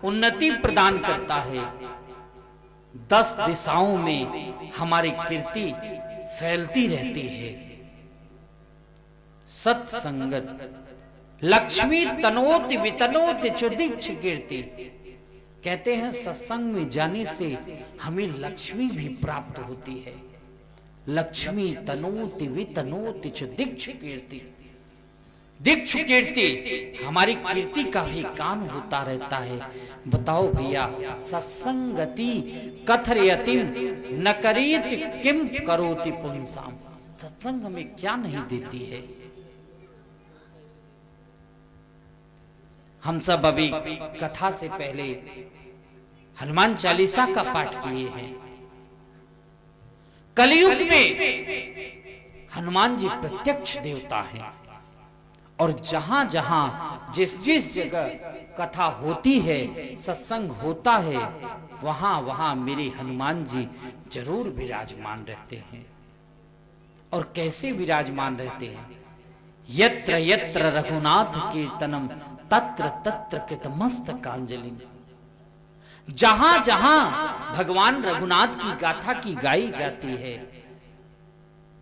उन्नति प्रदान करता है। 10 दिशाओं में हमारी कीर्ति फैलती रहती है। सत्संगत लक्ष्मी तनोति वितनोति चुदीक्ष कीर्ति। कहते हैं सत्संग में जाने से हमें लक्ष्मी भी प्राप्त होती है। लक्ष्मी तनोति वितनोति चुदीक्ष कीर्ति। दीक्ष कीर्ति, हमारी कीर्ति का भी गान होता रहता है। बताओ भैया, सत्संगति कथयतिम न करीत किम करोति पुंसाम। सत्संग हमें क्या नहीं देती है। हम सब अभी कथा से पहले हनुमान चालीसा का पाठ किए हैं। कलयुग में हनुमान जी प्रत्यक्ष देवता हैं और जहां जहां जिस जिस जगह कथा होती है, सत्संग होता है, वहां वहां मेरे हनुमान जी जरूर विराजमान रहते हैं। और कैसे विराजमान रहते हैं? यत्र यत्र रघुनाथ कीर्तनम तत्र तत्र कृतमस्तकांजलि। जहां जहां भगवान रघुनाथ की गाथा की गाई जाती है,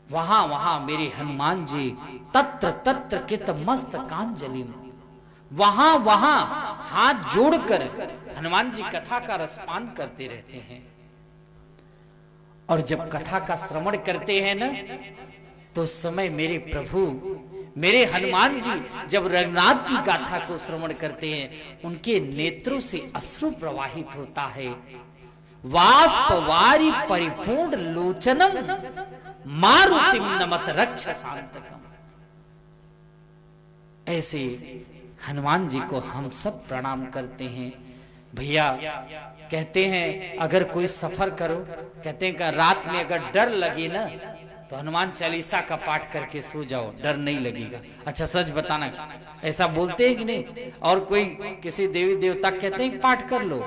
वहां वहां मेरे हनुमान जी तत्र तत्र कृतमस्तकांजलि, वहां वहां हाथ जोड़कर हनुमान जी कथा का रसपान करते रहते हैं। और जब कथा का श्रवण करते हैं ना, तो उस समय मेरे प्रभु, मेरे हनुमान जी जब रघुनाथ की गाथा को श्रवण करते हैं, उनके नेत्रों से अश्रु प्रवाहित होता है। वाष्पवारी परिपूर्ण लोचनम मारुतिम नमत रक्ष शांतकम। ऐसे हनुमान जी को हम सब प्रणाम करते हैं। भैया कहते हैं अगर कोई सफर करो, कहते हैं कि रात में अगर डर लगे ना, तो हनुमान चालीसा का पाठ करके सो जाओ, डर नहीं लगेगा। अच्छा सच बताना, ऐसा बोलते हैं कि नहीं? और कोई किसी देवी देवता कहते हैं पाठ कर लो,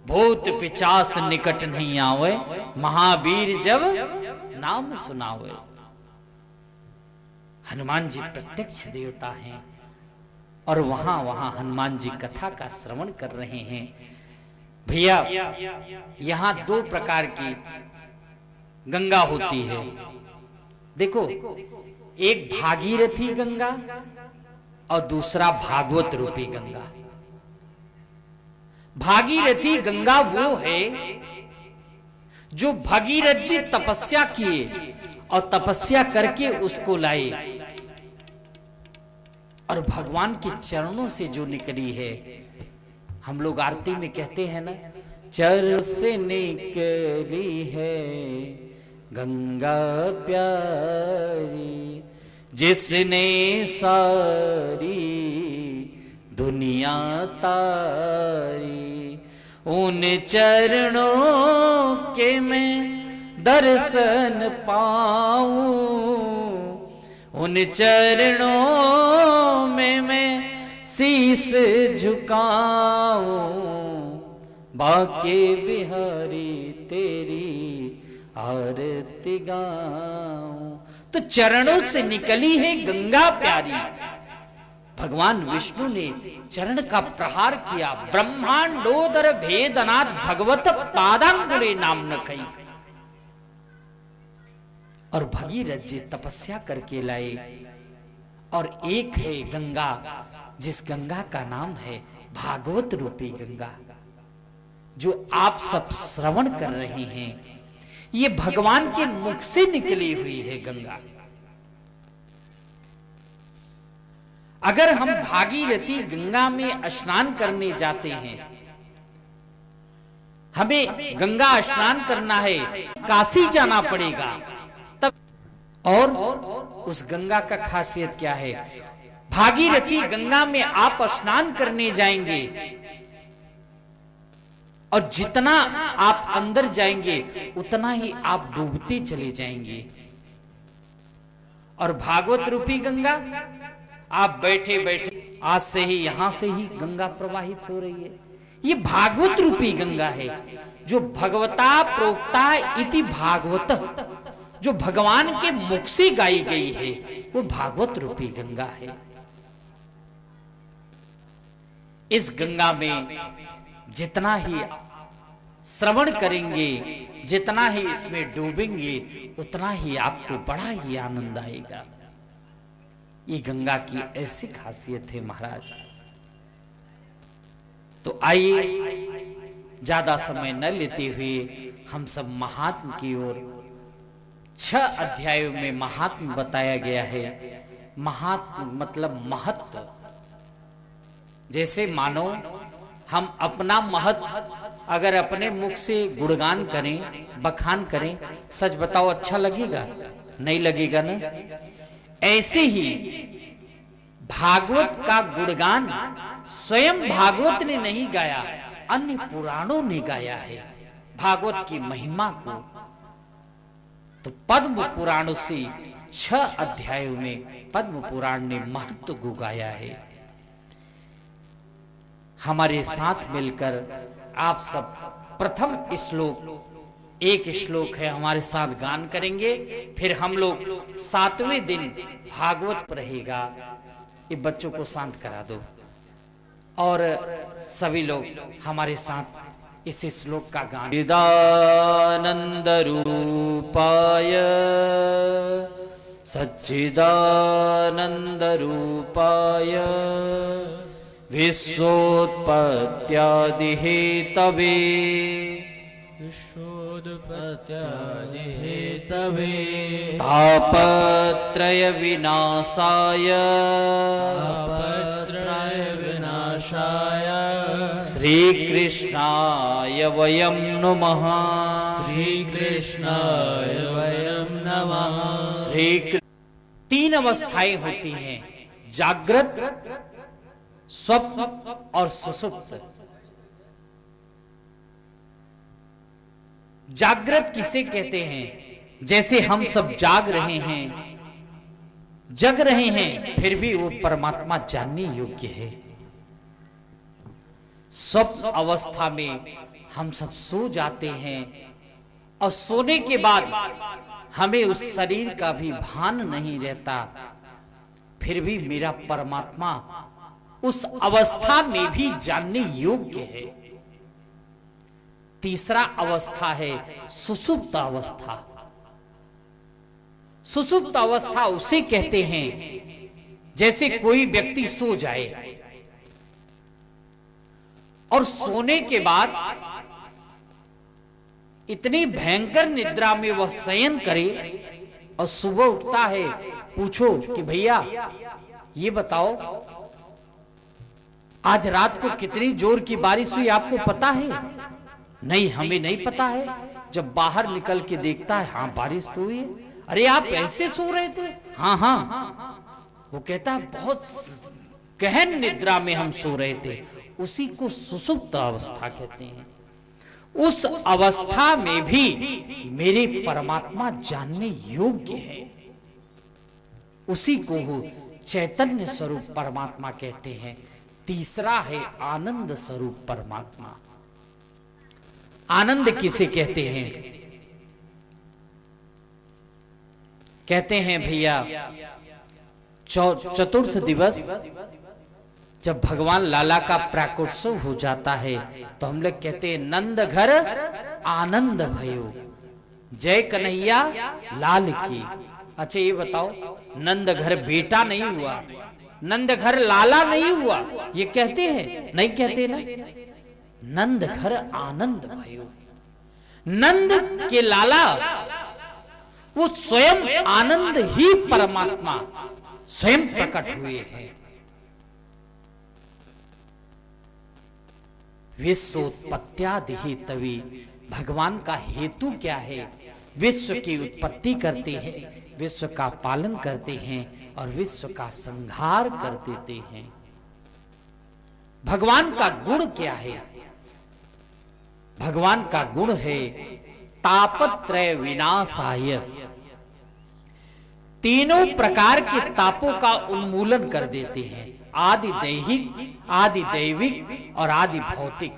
भूत पिचास निकट नहीं आवे, महावीर जब नाम सुनावे। हनुमान जी प्रत्यक्ष देवता हैं और वहां वहां हनुमान जी कथा का श्रवण कर रहे हैं। भैया यहां 2 प्रकार की गंगा होती है। देखो, एक भागीरथी गंगा और दूसरा भागवत रूपी गंगा। भागीरथी गंगा वो है जो भगीरथ जी तपस्या किए और तपस्या करके उसको लाए, और भगवान के चरणों से जो निकली है। हम लोग आरती में कहते हैं ना, चरण से निकली है गंगा प्यारी, जिसने सारी दुनिया तारी। उन चरणों के मैं दर्शन पाऊं, उन चरणों में मैं शीस झुकाऊं, बाके बिहारी तेरी आरती गाऊं। तो चरणों से निकली है गंगा प्यारी। भगवान विष्णु ने चरण का प्रहार किया। ब्रह्मांडोदर भेदनाथ भगवत पादांगुले नाम न कही। और भगीरथ जी तपस्या करके लाए। और एक है गंगा, जिस गंगा का नाम है भागवत रूपी गंगा, जो आप सब श्रवण कर रहे हैं। ये भगवान के मुख से निकली हुई है गंगा। अगर हम भागीरथी गंगा में स्नान करने जाते हैं, हमें गंगा स्नान करना है, काशी जाना पड़ेगा तब। और उस गंगा का खासियत क्या है? भागीरथी गंगा में आप स्नान करने जाएंगे और जितना आप अंदर जाएंगे उतना ही आप डूबते चले जाएंगे। और भागवत रूपी गंगा, आप बैठे बैठे आज से ही यहां से ही गंगा प्रवाहित हो रही है। ये भागवत रूपी गंगा है, जो भगवता प्रोक्ता इति भागवत, जो भगवान के मुख से गाई गई है, वो भागवत रूपी गंगा है। इस गंगा में जितना ही श्रवण करेंगे, जितना ही इसमें डूबेंगे, उतना ही आपको बड़ा ही आनंद आएगा। ये गंगा की ऐसी खासियत है महाराज। तो आइए ज्यादा समय न लेते हुए हम सब महात्म की ओर। 6 अध्यायों में महात्म बताया गया है। महात्म मतलब महत्व। जैसे मानो हम अपना महत्व अगर अपने मुख से गुणगान करें, बखान करें, सच बताओ अच्छा लगेगा? नहीं लगेगा ना। ऐसे ही भागवत का गुणगान स्वयं भागवत ने नहीं गाया, अन्य पुराणों ने गाया है भागवत की महिमा को। तो पद्म पुराण से 6 अध्यायों में पद्म पुराण ने महत्व को गाया है। हमारे साथ मिलकर आप सब प्रथम श्लोक, एक श्लोक है, हमारे साथ गान करेंगे। फिर हम लोग 7वें दिन भागवत रहेगा। ये बच्चों को शांत करा दो और सभी लोग हमारे साथ इस श्लोक का गान। चिदानंद रूपाय सच्चिदानंद रूपाय विश्वोत्पत्त्यादि हेतवे तापत्रय विनाशाय श्री कृष्णाय वयं नमः। श्रीकृष्णाय वयं नमः। 3 अवस्थाएं होती हैं, जागृत, स्वप्न और सुषुप्त। जागृत किसे कहते हैं? जैसे हम सब जाग रहे हैं, जग रहे हैं, फिर भी वो परमात्मा जानने योग्य है। स्वप्न अवस्था में हम सब सो जाते हैं और सोने के बाद हमें उस शरीर का भी भान नहीं रहता, फिर भी मेरा परमात्मा उस अवस्था में भी जानने योग्य है। तीसरा अवस्था है सुषुप्त अवस्था। सुषुप्त अवस्था उसे कहते हैं जैसे कोई व्यक्ति सो जाए और सोने के बाद इतनी भयंकर निद्रा में वह शयन करे और सुबह उठता है, पूछो कि भैया ये बताओ आज रात को कितनी जोर की बारिश हुई, आपको पता है? नहीं, हमें नहीं पता है। जब बाहर निकल के देखता है, हाँ बारिश तो हुई है। अरे आप ऐसे सो रहे थे? हाँ हाँ। वो कहता है बहुत गहन निद्रा में हम सो रहे थे। उसी को सुषुप्त अवस्था कहते हैं। उस अवस्था में भी मेरे परमात्मा जानने योग्य है। उसी को हो चैतन्य स्वरूप परमात्मा कहते हैं। तीसरा है आनंद स्वरूप परमात्मा। आनंद किसे कहते हैं? कहते हैं भैया चतुर्थ दिवस जब भगवान लाला का प्राकोत्सव हो जाता है तो हम लोग कहते हैं नंद घर आनंद भयो, जय कन्हैया लाल की। अच्छा ये बताओ, नंद घर बेटा नहीं हुआ, नंद घर लाला नहीं हुआ, ये कहते हैं? नहीं कहते ना। नंद घर आनंद भयो। नंद के लाला वो स्वयं आनंद ही परमात्मा स्वयं प्रकट हुए हैं। विश्वोत्पत्त्यादि हेतवे, भगवान का हेतु क्या है? विश्व की उत्पत्ति करते हैं, विश्व का पालन करते हैं और विश्व का संहार कर देते हैं। भगवान का गुण क्या है? भगवान का गुण है तापत्रय विनाशाय। तीनों प्रकार के तापों का उन्मूलन कर देते हैं। आदि दैहिक, आदि दैविक और आदि भौतिक।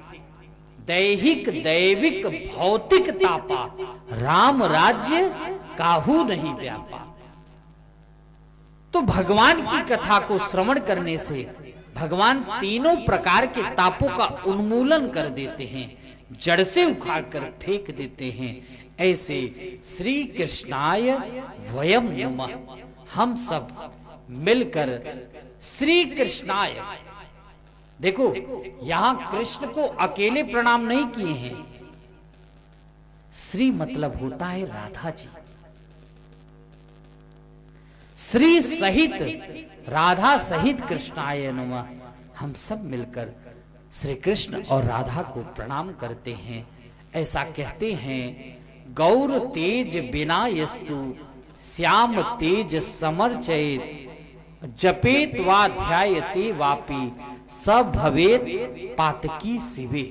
दैहिक दैविक भौतिक तापा राम राज्य काहू नहीं व्यापा। तो भगवान की कथा को श्रवण करने से भगवान तीनों प्रकार के तापों का उन्मूलन कर देते हैं, जड़ से उखाड़ कर फेंक देते हैं। ऐसे श्री कृष्णाय वयम नुमः, हम सब मिलकर श्री कृष्णाय। देखो यहां कृष्ण को अकेले प्रणाम नहीं किए हैं। श्री मतलब होता है राधा जी, श्री सहित राधा सहित कृष्णाय नमः। हम सब मिलकर श्री कृष्ण और राधा को प्रणाम करते हैं। ऐसा कहते हैं, गौर तेज बिना यस्तु श्याम तेज समर्चयेत, जपेत वा ध्यायते वापि सब भवेत पातकी शिवे।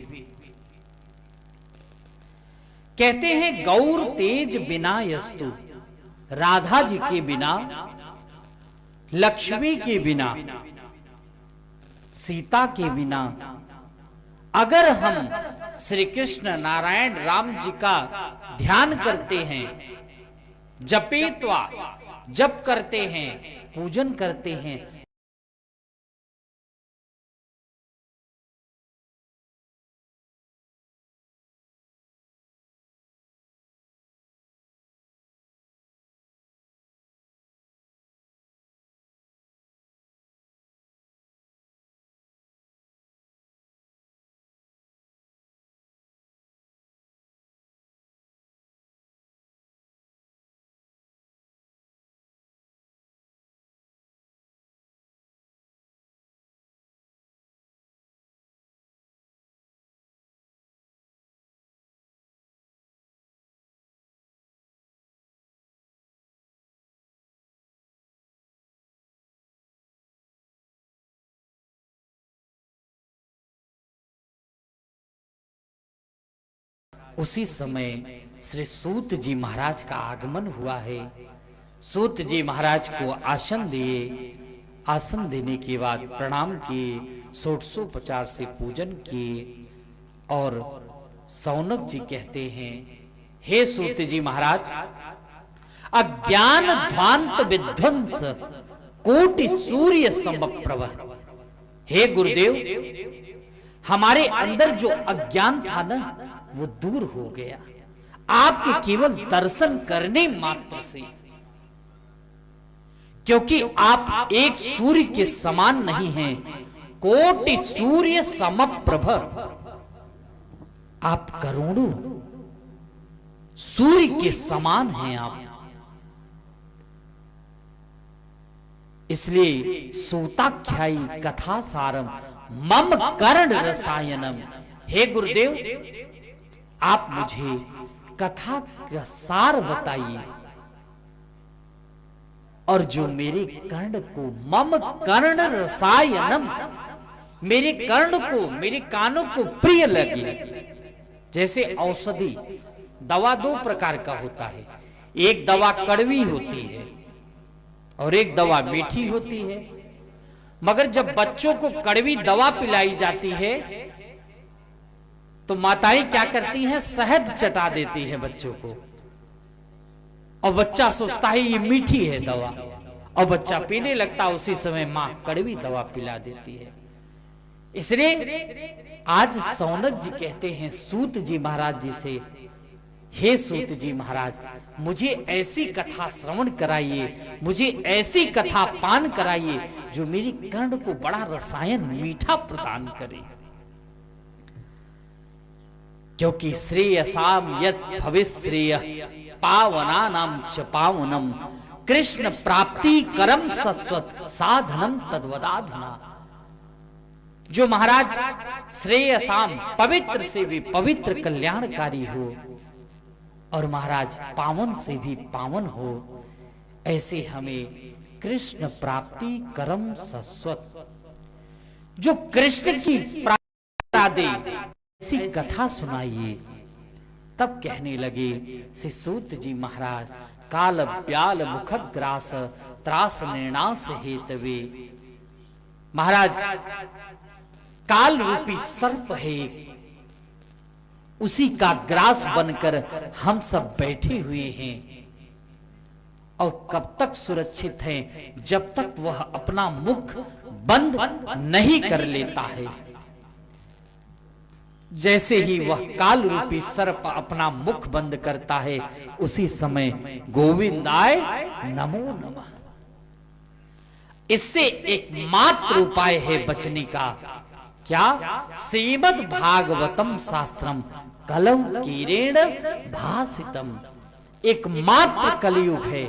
कहते हैं गौर तेज बिना यस्तु, राधा जी के बिना, लक्ष्मी के बिना, सीता के बिना अगर हम श्री कृष्ण नारायण राम जी का ध्यान करते हैं, जपेत्वा जप करते हैं, पूजन करते हैं, उसी समय श्री सूत जी महाराज का आगमन हुआ है। सूत जी महाराज को आसन दिए, आसन देने के बाद प्रणाम किए, षोडशोपचार से पूजन किए और सौनक जी कहते हैं, हे सूत जी महाराज, अज्ञान ध्वांत विध्वंस कोटि सूर्य समप्रभ। हे गुरुदेव, हमारे अंदर जो अज्ञान था ना वो दूर हो गया आपके केवल दर्शन करने मात्र से, क्योंकि आप एक सूर्य के समान नहीं हैं, कोटि सूर्य समप्रभ। आप करोड़ों सूर्य के समान हैं आप। इसलिए सूताख्यायी कथा सारम मम कर्ण रसायनम। हे गुरुदेव, आप मुझे कथा का सार बताइए और जो मेरे कर्ण को, मम कर्ण रसायनम, मेरे कर्ण को, मेरे कानों को प्रिय लगे। जैसे औषधि दवा दो प्रकार का होता है, एक दवा कड़वी होती है और एक दवा मीठी होती है। मगर जब बच्चों को कड़वी दवा पिलाई जाती है तो माताएं क्या करती हैं, शहद चटा देती है बच्चों को, और बच्चा सोचता है ये मीठी है दवा, और बच्चा पीने लगता, उसी समय मां कड़वी दवा पिला देती है। इसलिए आज सौनक जी कहते हैं सूत जी महाराज जी से, हे सूत जी महाराज, मुझे ऐसी कथा श्रवण कराइए, मुझे ऐसी कथा पान कराइए जो मेरी कर्ण को बड़ा रसायन मीठा प्रदान करे। क्योंकि श्रेयसाम यत् भविश्रेय पावनानाम च पावनम, कृष्ण प्राप्ति करम सत्वत साधनम तद्वदाधुना। जो महाराज श्रेयसाम पवित्र से भी पवित्र कल्याणकारी हो और महाराज पावन से भी पावन हो, ऐसे हमें कृष्ण प्राप्ति करम सस्वत, जो कृष्ण की प्राप्ति दे, ऐसी कथा सुनाइए। तब कहने लगे श्री सूत जी महाराज, काल ब्याल मुखग्रास त्रास निर्णास हेतवे। महाराज काल रूपी सर्प है, उसी का ग्रास बनकर हम सब बैठे हुए हैं और कब तक सुरक्षित हैं, जब तक वह अपना मुख बंद नहीं कर लेता है। जैसे ही वह काल रूपी सर्प अपना मुख बंद करता है, उसी समय गोविंदाय नमो नमः। इससे एकमात्र उपाय है बचने का। क्या? श्रीमद् भागवतम शास्त्रम कलौ कीरेण भासितम। एकमात्र कलयुग है।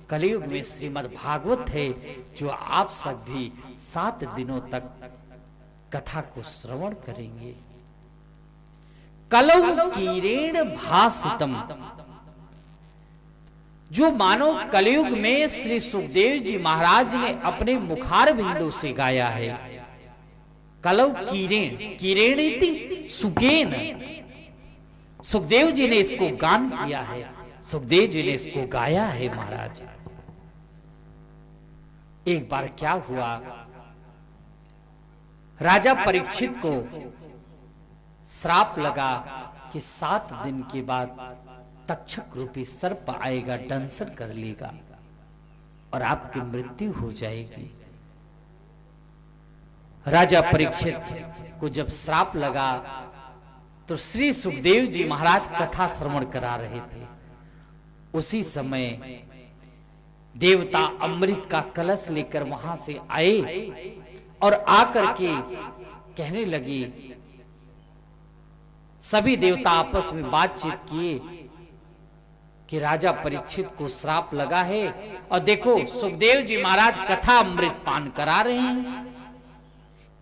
कलयुग में श्रीमद् भागवत है, जो आप सब भी 7 दिनों तक कथा को श्रवण करेंगे। कलौ कीरेण भासितम, जो मानो कलयुग में श्री सुखदेव जी महाराज ने अपने मुखार बिंदु से गाया है। कलौ कीरेण, कीरेण इति सुकेन। सुखदेव जी ने इसको गान किया है, सुखदेव जी ने इसको गाया है महाराज। एक बार क्या हुआ, राजा परीक्षित को श्राप लगा कि 7 दिन के बाद तक्षक रूपी सर्प आएगा, दंशन कर लेगा और आपकी मृत्यु हो जाएगी। राजा परीक्षित को जब श्राप लगा तो श्री सुखदेव जी महाराज कथा श्रवण करा रहे थे। उसी समय देवता अमृत का कलश लेकर वहां से आए और आकर के कहने लगे, सभी देवता आपस में बातचीत किए कि राजा परीक्षित को श्राप लगा है और देखो सुखदेव जी महाराज कथा अमृत पान करा रहे हैं,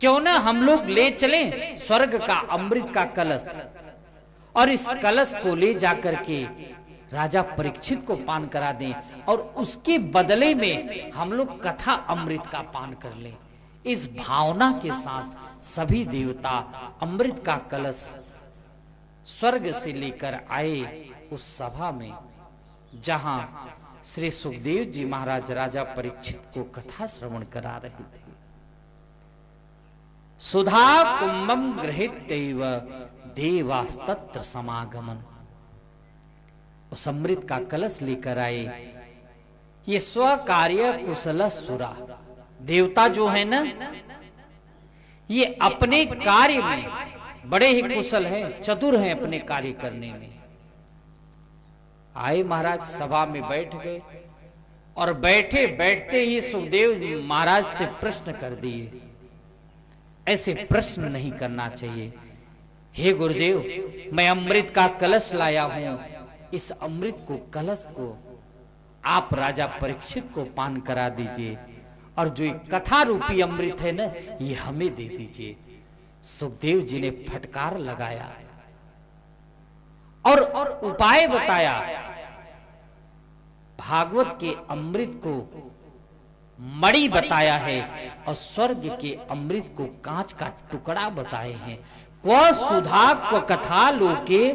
क्यों ना हम लोग ले चलें स्वर्ग का अमृत का कलश और इस कलश को ले जाकर के राजा परीक्षित को पान करा दें और उसके बदले में हम लोग कथा अमृत का पान कर लें। इस भावना के साथ सभी देवता अमृत का कलश स्वर्ग से लेकर आए उस सभा में, जहां श्री सुखदेव जी महाराज राजा परीक्षित को कथा श्रवण करा रहे थे। सुधा कुंभम गृहीत्यैव देवास्तत्र समागमन। उस अमृत का कलश लेकर आए ये स्वकार्य कुशल सुरा। देवता जो है ना, ये अपने कार्य में बड़े ही कुशल हैं, चतुर हैं अपने कार्य करने में। आए महाराज सभा में बैठ गए और बैठे बैठते ही सुखदेव महाराज से प्रश्न कर दिए। ऐसे प्रश्न नहीं करना चाहिए। हे गुरुदेव, मैं अमृत का कलश लाया हूं, इस अमृत को कलश को आप राजा परीक्षित को पान करा दीजिए और जो कथा रूपी अमृत है ना, ये हमें दे दीजिए। सुखदेव जी ने फटकार लगाया और उपाय बताया। भागवत के अमृत को मणि बताया है और स्वर्ग के अमृत को कांच का टुकड़ा बताए हैं। क्व सुधा क्व कथा लोके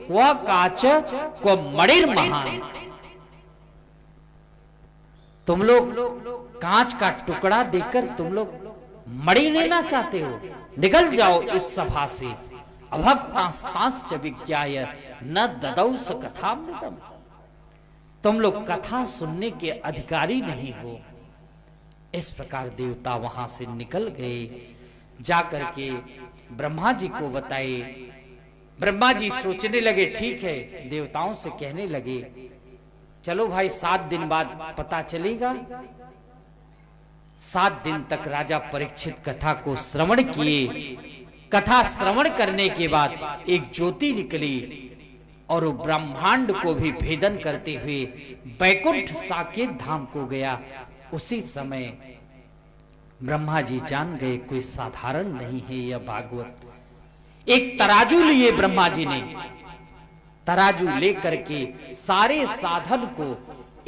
क्व काच क्व मणिर महान। तुम लोग कांच का टुकड़ा देकर तुम लोग मणि लेना चाहते हो, निकल जाओ इस सभा से। अभक्तांस्तांश्च विज्ञाय न ददौ स कथामृतम। तुम लोग कथा सुनने के अधिकारी नहीं हो। इस प्रकार देवता वहां से निकल गए, जाकर के ब्रह्मा जी को बताए। ब्रह्मा जी सोचने लगे, ठीक है, देवताओं से कहने लगे, चलो भाई 7 दिन बाद पता चलेगा। 7 दिन तक राजा परीक्षित कथा को श्रवण किए। कथा श्रवण करने के बाद एक ज्योति निकली और वो ब्रह्मांड को भी भेदन करते हुए बैकुंठ साकेत धाम को गया। उसी समय ब्रह्मा जी जान गए कोई साधारण नहीं है यह भागवत। एक तराजू लिए ब्रह्मा जी ने, तराजू लेकर के सारे साधन को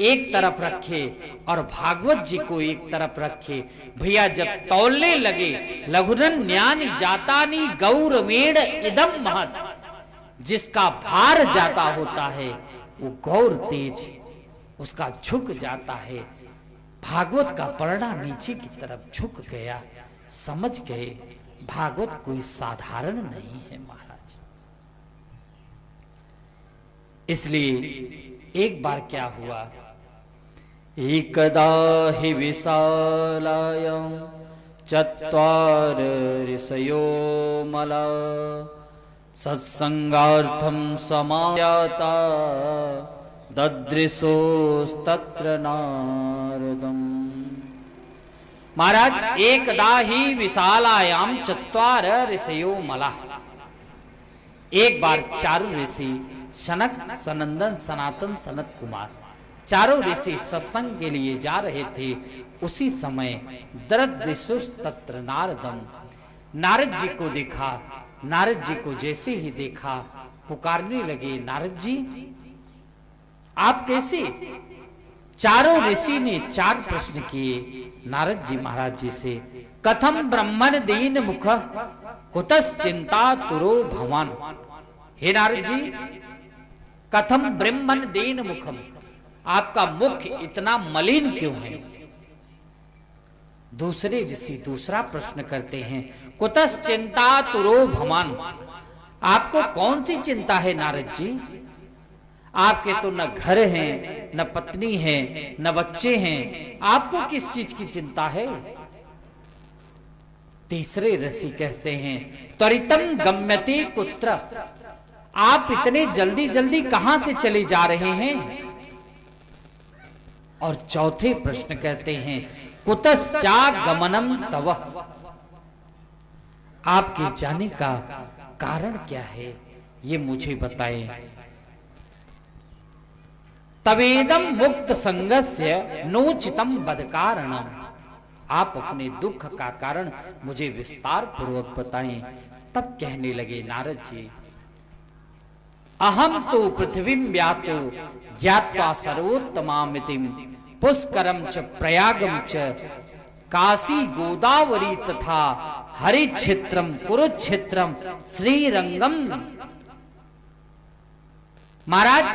एक तरफ रखे और भागवत जी को एक तरफ रखे। भैया जब तौलने लगे, लघुनन्यानि जातानि गौरमेण इदम महत्। जिसका भार जाता होता है वो गौर तेज, उसका झुक जाता है। भागवत का पलड़ा नीचे की तरफ झुक गया। समझ गए भागवत कोई साधारण नहीं है महाराज। इसलिए एक बार क्या हुआ, एकदा हि विशालायां चत्वार ऋषयो मला सत्संगार्थम समायाता ददृशोस्तत्र नारदम। महाराज एकदा ही विशालायाम चत्वार ऋषयो मला, एक बार चारों ऋषि सनक सनंदन सनातन सनत कुमार चारों ऋषि सत्संग के लिए जा रहे थे। उसी समय दरदृशुस तत्र नारदम, नारद जी को देखा। नारद जी को जैसे ही देखा पुकारने लगे, नारद जी आप कैसे? चारों ऋषि ने चार प्रश्न किए नारद जी महाराज जी से। कथम ब्रह्मण दीन मुख कुतश्चिंता तुरो भवान। हे नारद जी, कथम ब्रह्मण दीन मुखम, आपका मुख इतना मलिन क्यों है? दूसरे ऋषि दूसरा प्रश्न करते हैं, कुतश्चिंता तुरो भवान, आपको कौन सी चिंता है नारद जी? आपके तो न घर है, न पत्नी है, न बच्चे हैं, आपको किस चीज की चिंता है? तीसरे ऋषि कहते हैं, त्वरितम गम्यते कुत्र, आप इतने जल्दी जल्दी कहां से चले जा रहे हैं? और चौथे प्रश्न कहते हैं, कुतश्चा गमनम तव, आपके जाने का कारण क्या है, ये मुझे बताएं। तवेदम मुक्त संगस्य नोचितम बद कारणम, आप अपने दुख का कारण मुझे विस्तार पूर्वक बताएं। तब कहने लगे नारद जी, अहम तो पृथ्वीं व्यातो ज्ञात्वा सर्वोत्तमामितिम पुष्करम च प्रयागम च काशी गोदावरी तथा हरिक्षेत्रम कुरुक्षेत्रम श्रीरंगम। महाराज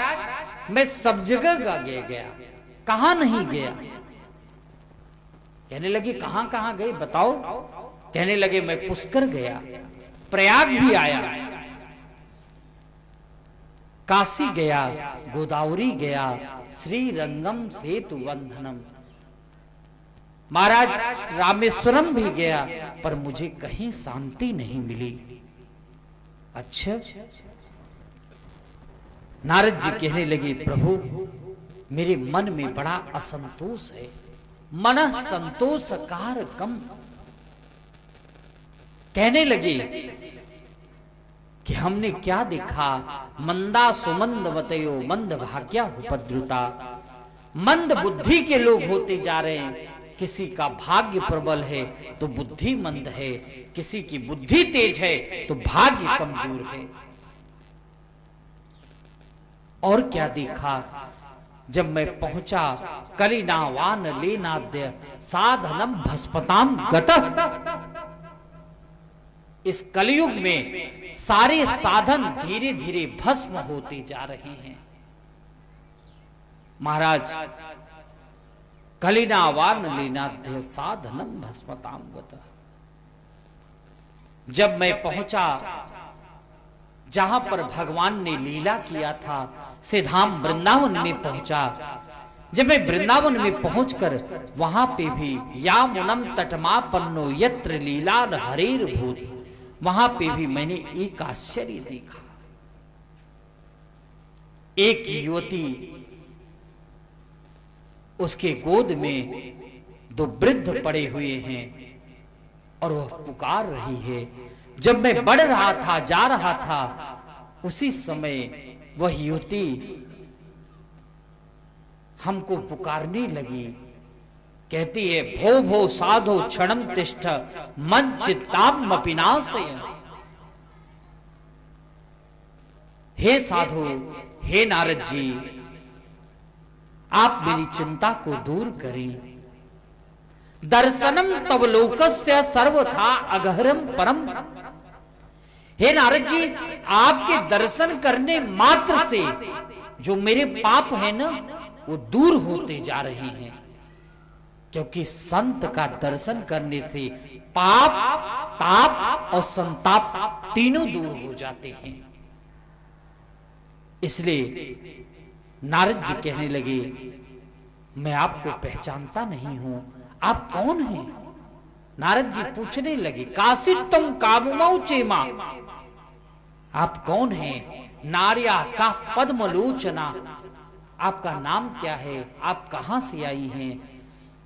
मैं सब जगह गया, कहां नहीं गया? कहने लगे कहां कहां गए बताओ? कहने लगे मैं पुष्कर गया, प्रयाग भी आया, काशी गया, गोदावरी गया, श्रीरंगम सेतु बंधनम। महाराज रामेश्वरम भी गया, पर मुझे कहीं शांति नहीं मिली। अच्छा, नारद जी कहने लगे, प्रभु मेरे मन में बड़ा असंतोष है, मन संतोष कारकम। कहने लगे कि हमने क्या देखा, मंदा सुमंद वतयो मंद भाग्या उपद्रुता, मंद बुद्धि के लोग होते जा रहे हैं। किसी का भाग्य प्रबल है तो बुद्धि मंद है, किसी की बुद्धि तेज है तो भाग्य कमजोर है। और क्या देखा, जब मैं पहुंचा कलिनावान लेनाद्य साधनम भस्पताम गतः, इस कलयुग में सारे साधन धीरे धीरे भस्म होते जा रहे हैं। महाराज कलिनावान लेनाद्य साधनम भस्मताम गतः, जब मैं पहुंचा जहां पर भगवान ने लीला किया था, से धाम वृंदावन में पहुंचा। जब मैं वृंदावन में पहुंचकर वहां पे भी यामुनम तटमापन्नो यत्र लीला हरेर भूत, वहां पे भी मैंने एक आश्चर्य देखा। एक युवती, उसके गोद में दो वृद्ध पड़े हुए हैं और वह पुकार रही है। जब मैं बढ़ रहा था, जा रहा था, उसी समय वह युवती हमको पुकारने लगी। कहती है, भो भो साधो क्षणम तिष्ठ मन चित्ताम अपिनाशय। हे साधु, हे नारद जी, आप मेरी चिंता को दूर करें। दर्शनम तव लोकस्य सर्वथा अगहरम परम। हे नारद जी, आपके दर्शन करने मात्र से जो मेरे पाप है ना, वो दूर होते जा रहे हैं। क्योंकि संत का दर्शन करने से पाप, ताप और संताप तीनों दूर हो जाते हैं। इसलिए नारद जी कहने लगे, मैं आपको पहचानता नहीं हूं, आप कौन हैं? नारद जी पूछने लगे, कासित तुम काबुमऊ चेमा, आप कौन हैं? नार्या का पद्मलोचना, आपका नाम क्या है? आप कहां से आई हैं?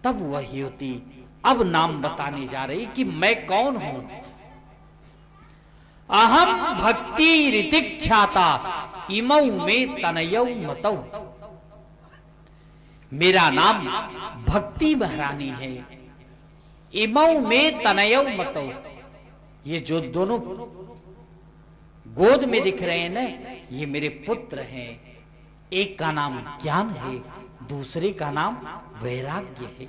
तब वह युवती अब नाम बताने जा रही कि मैं कौन हूं। अहम भक्ति ऋतिख्याता इमौ में तनयौ मतौ, मेरा नाम भक्ति महारानी है। इमौ में तनयौ मतौ, ये जो दोनों गोद में दिख रहे हैं ना, ये मेरे पुत्र हैं। एक का नाम ज्ञान है, दूसरे का नाम वैराग्य है।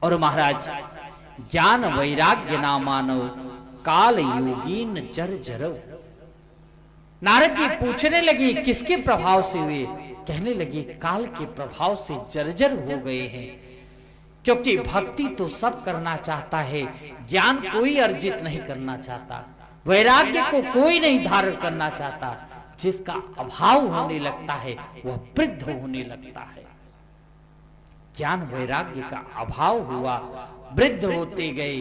और महाराज, ज्ञान वैराग्य नामानो काल योगीन जर जरौ। नारद जी पूछने लगे किसके प्रभाव से हुए? कहने लगे काल के प्रभाव से जर्जर हो गए हैं। क्योंकि भक्ति तो सब करना चाहता है, ज्ञान कोई अर्जित नहीं करना चाहता, वैराग्य को कोई नहीं धारण करना चाहता। जिसका अभाव होने लगता है वह वृद्ध होने लगता है। ज्ञान वैराग्य का अभाव हुआ, वृद्ध होते गए।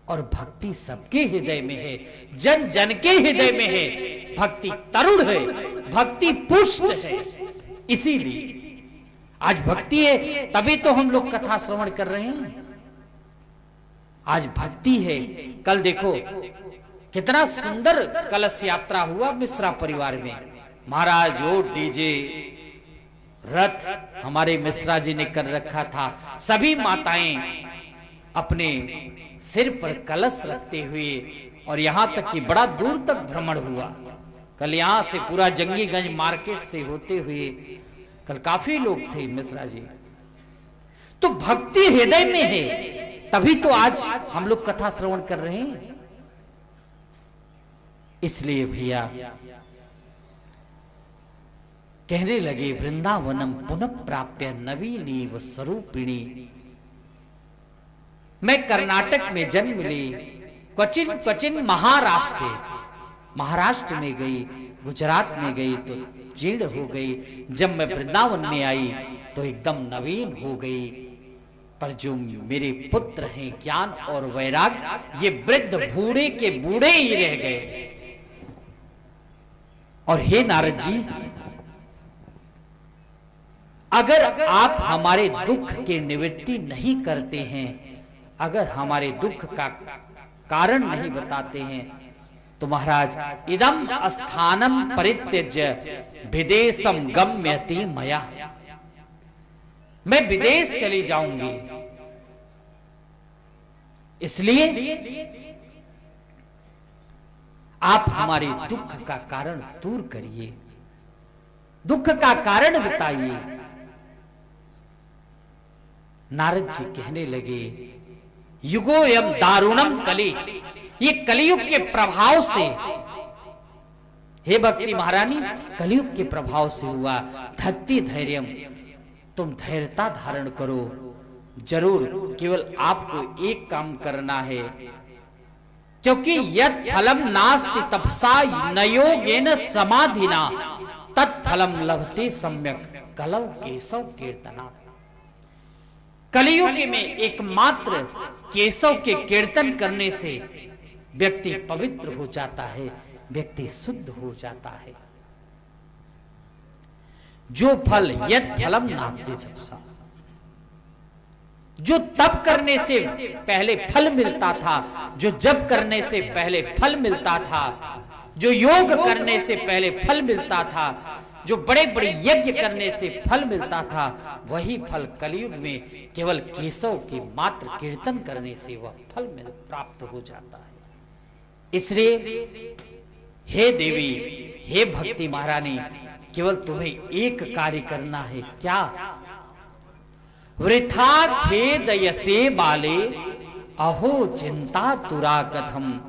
और भक्ति सबके हृदय में है, जन जन के हृदय में है। भक्ति तरुण है, भक्ति पुष्ट है। इसीलिए आज भक्ति है, तभी तो हम लोग कथा श्रवण कर रहे हैं। आज भक्ति है। कल देखो कितना सुंदर कलश यात्रा हुआ मिश्रा परिवार में। महाराज वो डीजे रथ हमारे मिश्रा जी ने कर रखा था। सभी माताएं अपने सिर पर कलश रखते हुए, और यहां तक कि बड़ा दूर तक भ्रमण हुआ। कल यहां से पूरा जंगीगंज मार्केट से होते हुए कल काफी लोग थे मिश्रा जी। तो भक्ति हृदय में है, तभी तो आज हम लोग कथा श्रवण कर रहे हैं। इसलिए भैया कहने लगे, वृंदावनम पुनः प्राप्य नवीनी व स्वरूपिणी। मैं कर्नाटक में जन्म ली, क्वचिन क्वचिन महाराष्ट्र में गई, गुजरात में गई तो जीर्ण हो गई। जब मैं वृंदावन में आई तो एकदम नवीन हो गई। पर जो मेरे पुत्र हैं ज्ञान और वैराग्य, ये वृद्ध बूढ़े के बूढ़े ही रह गए। और हे नारद जी, अगर आप हमारे दुख की निवृत्ति नहीं करते हैं, अगर हमारे दुख का कारण नहीं बताते हैं, तो महाराज इदम स्थानम परित्यज्य विदेशम गम्यति मया, मैं विदेश चली जाऊंगी। इसलिए आप हमारे दुख का कारण दूर करिए, दुख का कारण बताइए। नारद जी कहने लगे, युगोयम दारुणम कली, ये कलियुग के प्रभाव से, हे भक्ति महारानी, कलियुग के प्रभाव से हुआ। धत्ति धैर्यम, तुम धैर्यता धारण करो। जरूर केवल आपको एक काम करना है, क्योंकि यत् फलम नास्ति तपसा न योगेन समाधिना तत्फलम लभते सम्यक कलौ केशव कीर्तना। कलियुग में एकमात्र केशव के कीर्तन करने से व्यक्ति पवित्र हो जाता है, व्यक्ति शुद्ध हो जाता है। जो फल यत् फलम नास्ति तपसा, जो तप करने से पहले फल मिलता था, जो जप करने से पहले फल मिलता था, जो योग करने से पहले फल मिलता था, जो बड़े बड़े यज्ञ करने से फल मिलता था, वही फल कलियुग में केवल केशव के मात्र कीर्तन करने से वह फल प्राप्त हो जाता है। इसलिए हे देवी, हे भक्ति महारानी, केवल तुम्हें एक कार्य करना है। क्या? वृथा खेदयसे बाले अहो चिंता तुरा कथम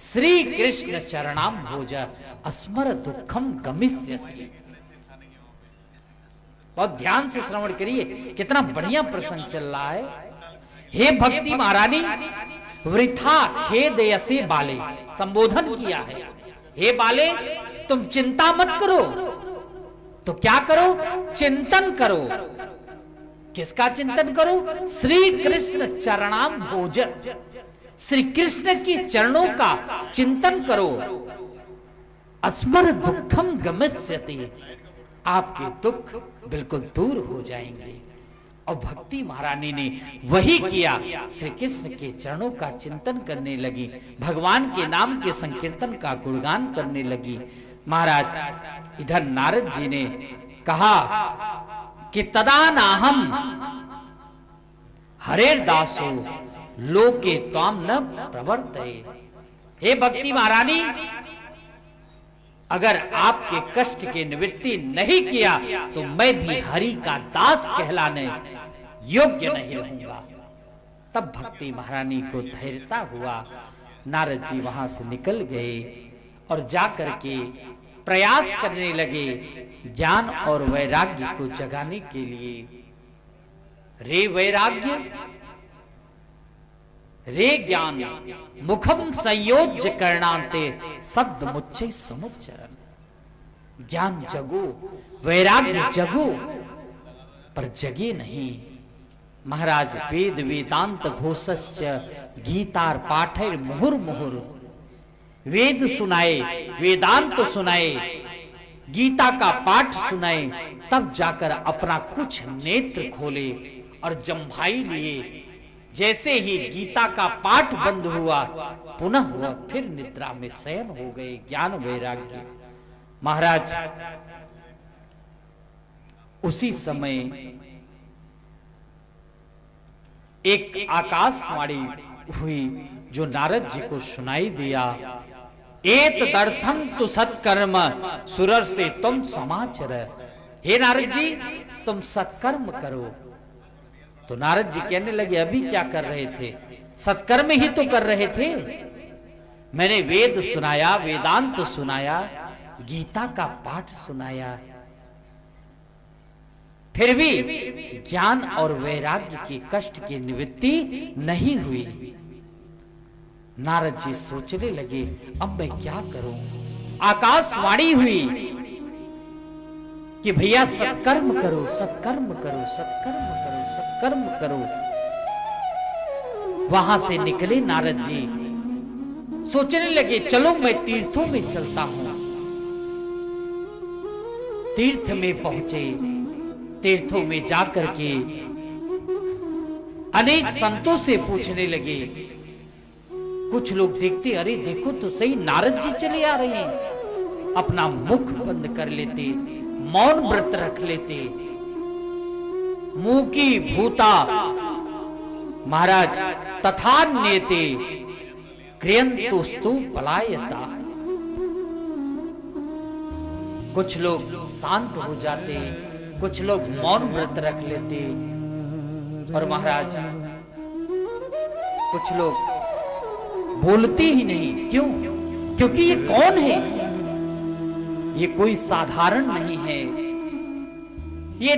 श्री कृष्ण चरणाम भोज अस्मर दुखम गमिष्यति। बहुत ध्यान से श्रवण करिए, कितना बढ़िया प्रसंग चल रहा है। हे भक्ति महारानी, वृथा खेदयसे बाले संबोधन किया है। हे बाले, तुम चिंता मत करो। तो क्या करो? चिंतन करो। किसका चिंतन करो? श्री कृष्ण चरणाम भोजन, श्री कृष्ण के चरणों का चिंतन करो। अस्मर दुखम गमिष्यति, आपके दुख बिल्कुल दूर हो जाएंगे। और भक्ति महारानी ने वही किया, श्री कृष्ण के चरणों का चिंतन करने लगी, भगवान के नाम के संकीर्तन का गुणगान करने लगी। महाराज इधर नारद जी ने कहा कि तदा नाहम हरेर दासो लोके त्वाम न प्रवर्तये। हे भक्ति महारानी, अगर आपके कष्ट की निवृत्ति नहीं किया तो मैं भी हरि का दास कहलाने योग्य नहीं रहूंगा। तब भक्ति महारानी को धैर्यता हुआ। नारद जी वहां से निकल गए और जाकर के प्रयास करने लगे ज्ञान और वैराग्य को जगाने के लिए। रे वैराग्य रे ज्ञान मुखम संयोज्य करणांते सद मुच्चे समुच्चरण। ज्ञान जगो, वैराग्य जगो, पर जगे नहीं। महाराज वेद वेदांत घोषस्य गीतार पाठैर मुहुर मुहुर, वेद सुनाए, वेदांत सुनाए, गीता का पाठ सुनाए, तब जाकर अपना कुछ नेत्र खोले और जम्भाई लिए। जैसे ही गीता का पाठ बंद हुआ, पुनः वह फिर निद्रा में शयन हो गए। ज्ञान वैराग्य। महाराज उसी समय एक आकाशवाणी हुई जो नारद जी को सुनाई दिया। एत दर्थम तु सत्कर्म सुरर से तुम समाचर। हे नारद जी, तुम सत्कर्म करो। तो नारद जी कहने लगे, अभी क्या कर रहे थे? सत्कर्म ही तो कर रहे थे। मैंने वेद सुनाया, वेदांत सुनाया, गीता का पाठ सुनाया, फिर भी ज्ञान और वैराग्य के कष्ट की निवृत्ति नहीं हुई। नारद जी सोचने लगे, अब मैं क्या करूं? आकाशवाणी हुई कि भैया सत्कर्म करो, सत्कर्म करो, सत्कर्म करो, सत्कर्म करो। वहां से निकले नारद जी, सोचने लगे चलो मैं तीर्थों में चलता हूं। तीर्थ में पहुंचे, तीर्थों में जाकर के अनेक संतों से पूछने लगे। कुछ लोग देखते, अरे देखो तो सही, नारद जी चले आ रहे हैं। अपना मुख बंद कर लेते, मौन व्रत रख लेते। मुंह की भूता महाराज तथा नेते क्रियंतुस्तु पलायता। कुछ लोग शांत हो जाते, कुछ लोग मौन व्रत रख लेते। और महाराज कुछ लोग बोलते ही नहीं। क्यों? क्योंकि ये कौन है? ये कोई साधारण नहीं है। ये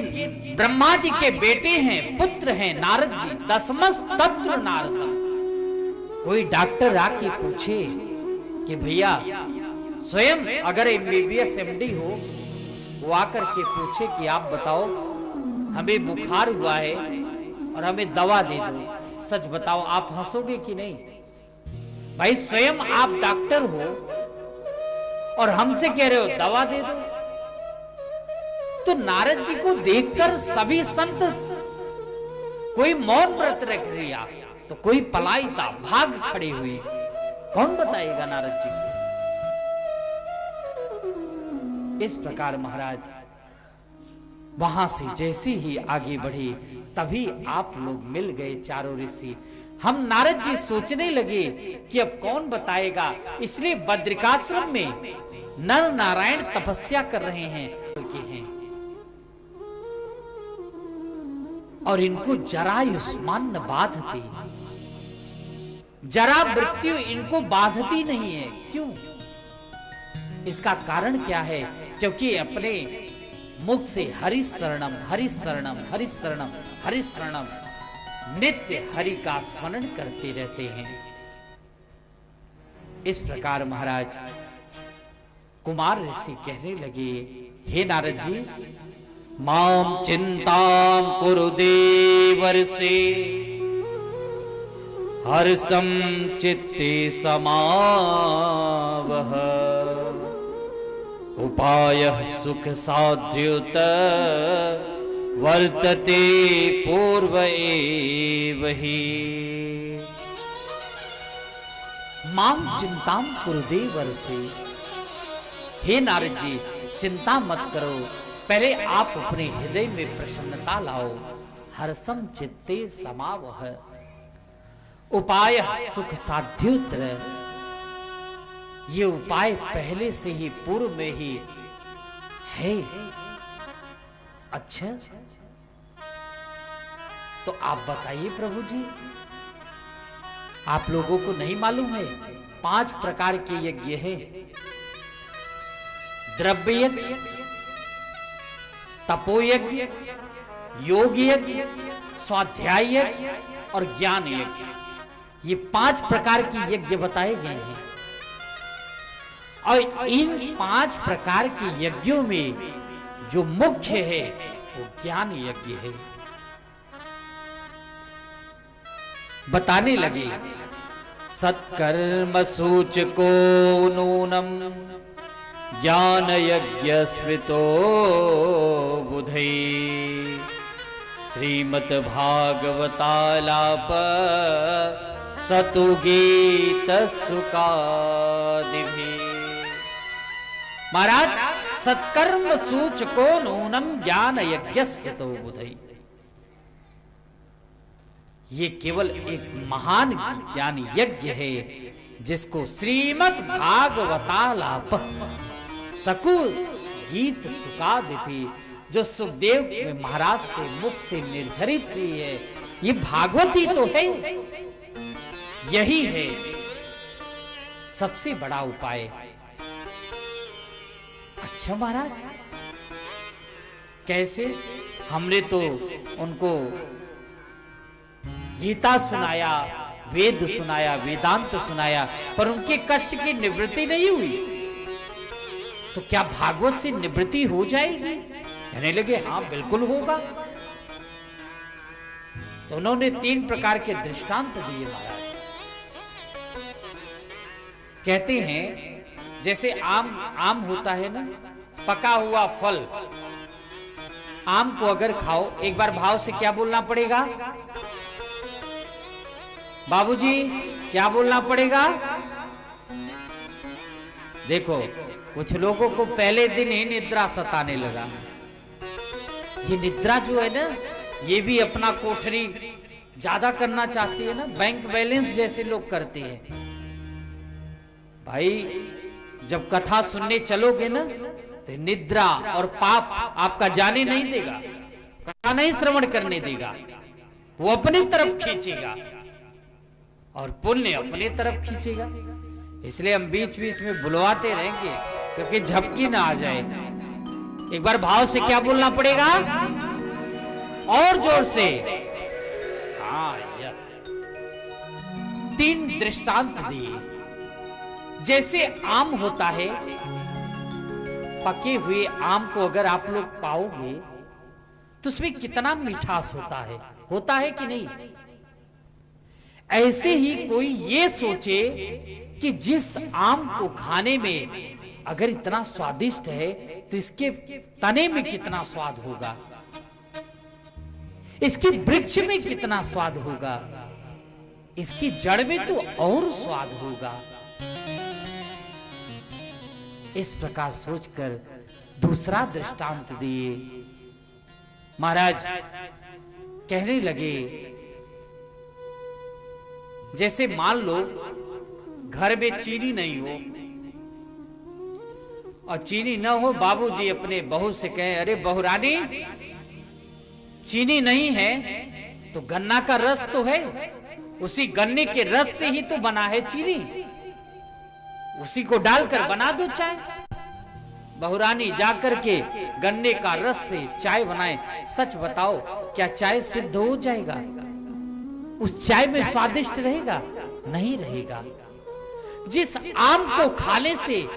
ब्रह्मा जी के बेटे हैं, पुत्र हैं नारद जी। दसमस तत्र नारदम। कोई डॉक्टर आके पूछे कि भैया स्वयं अगर MBBS MD हो, वो आकर के पूछे कि आप बताओ हमें बुखार हुआ है और हमें दवा दे दो, सच बताओ आप हंसोगे कि नहीं? भाई स्वयं आप डॉक्टर हो और हमसे कह रहे हो दवा दे दो। तो नारद जी को देखकर सभी संत, कोई मौन व्रत रख लिया तो कोई पलायिता भाग खड़ी हुई। कौन बताएगा नारद जी को? इस प्रकार महाराज वहां से जैसे ही आगे बढ़े, तभी आप लोग मिल गए चारों ऋषि। हम नारद जी सोचने लगे कि अब कौन बताएगा, इसलिए बद्रिकाश्रम में नर नारायण तपस्या कर रहे हैं और इनको जरा युष्मान न बाधती, जरा मृत्यु इनको बाधती नहीं है। क्यों? इसका कारण क्या है? क्योंकि अपने मुख से हरि शरणम हरि शरणम हरि शरणम हरि शरणम नित्य हरि का स्मरण करते रहते हैं। इस प्रकार महाराज कुमार ऋषि कहने लगे, हे नारद जी, माम चिंतां कुरु देवर्षे हर्षं चित्ते समावह उपायः सुख साध्युत वर्तते पूर्व एव हि। माम चिंतां कुरु देवर्षे, हे नारद जी चिंता मत करो, पहले आप अपने हृदय में प्रसन्नता लाओ। हर्षम चित्ते समावह उपाय सुख साध्युत्र, ये उपाय पहले से ही पूर्व में ही है। अच्छा तो आप बताइए प्रभु जी, आप लोगों को नहीं मालूम है 5 प्रकार के यज्ञ है। द्रव्य यज्ञ, तपोयज्ञ, योग यज्ञ, स्वाध्याय यज्ञ और ज्ञान यज्ञ, ये 5 प्रकार के यज्ञ बताए गए हैं। और इन 5 प्रकार के यज्ञों में जो मुख्य है वो ज्ञान यज्ञ है। बताने लगे सत्कर्म सूचको नूनम ज्ञान यज्ञ स्मृतो बुधै श्रीमद् भागवतालाप सतु गीत सुकादिभि। महाराज सत्कर्म सूचको नूनम ज्ञान यज्ञ स्मृतो बुधै, ये केवल एक महान ज्ञान यज्ञ है जिसको श्रीमद् भागवतालाप सकु गीत सुकादिभि, जो सुखदेव महाराज से मुख से निर्झरित हुई है, ये भागवत ही तो है। यही है सबसे बड़ा उपाय। अच्छा महाराज कैसे? हमने तो उनको गीता सुनाया, वेद सुनाया, वेदांत सुनाया, पर उनके कष्ट की निवृत्ति नहीं हुई, तो क्या भागवत से निवृत्ति हो जाएगी? कहने लगे हाँ बिल्कुल होगा। तो उन्होंने 3 प्रकार के दृष्टांत दिए महाराज। कहते हैं जैसे आम होता है ना, पका हुआ फल, आम को अगर खाओ एक बार भाव से क्या बोलना पड़ेगा? बाबूजी क्या बोलना पड़ेगा? देखो कुछ लोगों को पहले दिन ही निद्रा सताने लगा। ये निद्रा जो है ना, ये भी अपना कोठरी ज्यादा करना चाहती है ना, बैंक बैलेंस जैसे लोग करते हैं। भाई जब कथा सुनने चलोगे ना तो निद्रा और पाप आपका जाने नहीं देगा, कथा नहीं श्रवण करने देगा, वो अपनी तरफ खींचेगा और पुण्य अपनी तरफ खींचेगा। इसलिए हम बीच बीच में बुलवाते रहेंगे क्योंकि झपकी ना आ जाए। एक बार भाव से क्या बोलना पड़ेगा? और जोर से। हाँ, 3 दृष्टांत दिए। जैसे आम होता है, पके हुए आम को अगर आप लोग पाओगे तो उसमें कितना मिठास होता है कि नहीं? ऐसे ही कोई ये सोचे कि जिस आम को खाने में अगर इतना स्वादिष्ट है तो इसके तने में कितना स्वाद होगा, इसके वृक्ष में कितना स्वाद होगा, इसकी जड़ में तो और स्वाद होगा। इस प्रकार सोचकर दूसरा दृष्टांत दिए। महाराज कहने लगे जैसे मान लो घर में चीनी नहीं हो और चीनी न हो, बाबूजी अपने बहू से कहे अरे बहू रानी चीनी नहीं है तो गन्ना का रस तो है, उसी गन्ने के रस से ही तो बना है चीनी, उसी को डालकर बना दो चाय। बहुरानी जाकर के गन्ने का रस से चाय बनाए। सच बताओ क्या चाय सिद्ध हो जाएगा? उस चाय में स्वादिष्ट रहेगा? नहीं रहेगा। जिस आम को खाने से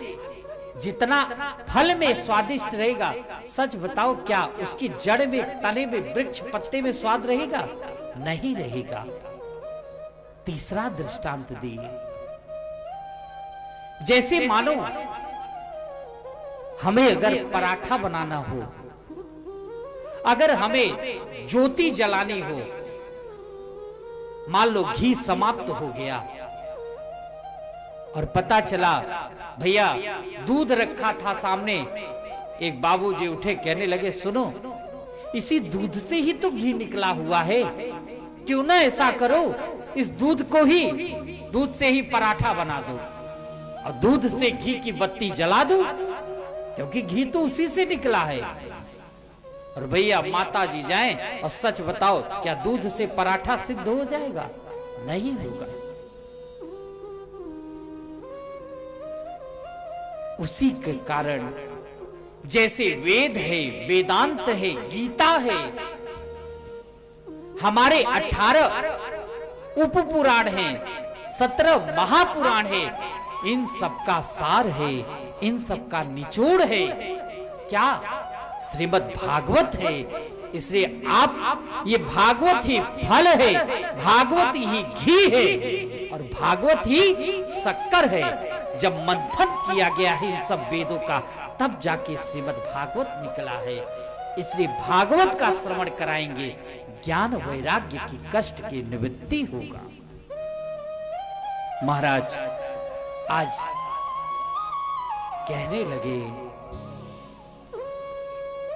जितना फल में स्वादिष्ट रहेगा, सच बताओ क्या उसकी जड़ में, तने में, वृक्ष पत्ते में स्वाद रहेगा? नहीं रहेगा। तीसरा दृष्टांत दिए, जैसे मानो हमें अगर पराठा बनाना हो, अगर हमें ज्योति जलानी हो, मान लो घी समाप्त हो गया और पता चला भैया दूध रखा था सामने, एक बाबूजी उठे कहने लगे सुनो इसी दूध से ही तो घी निकला हुआ है, क्यों ना ऐसा करो इस दूध को ही, दूध से ही पराठा बना दो और दूध से घी की बत्ती जला दो, क्योंकि घी तो उसी से निकला है। और भैया माता जी जाएं और सच बताओ क्या दूध से पराठा सिद्ध हो जाएगा? नहीं होगा। उसी के कारण जैसे वेद है, वेदांत है, गीता है, हमारे 18 उपपुराण हैं, 17 महापुराण है, इन सबका सार है, इन सबका निचोड़ है क्या? श्रीमद् भागवत है। इसलिए आप ये भागवत ही फल है, भागवत ही घी है और भागवत ही शक्कर है। जब मंथन किया गया है इन सब वेदों का, तब जाके श्रीमद् भागवत निकला है। इसलिए भागवत का श्रवण कराएंगे, ज्ञान वैराग्य की कष्ट की निवृत्ति होगा। महाराज आज कहने लगे,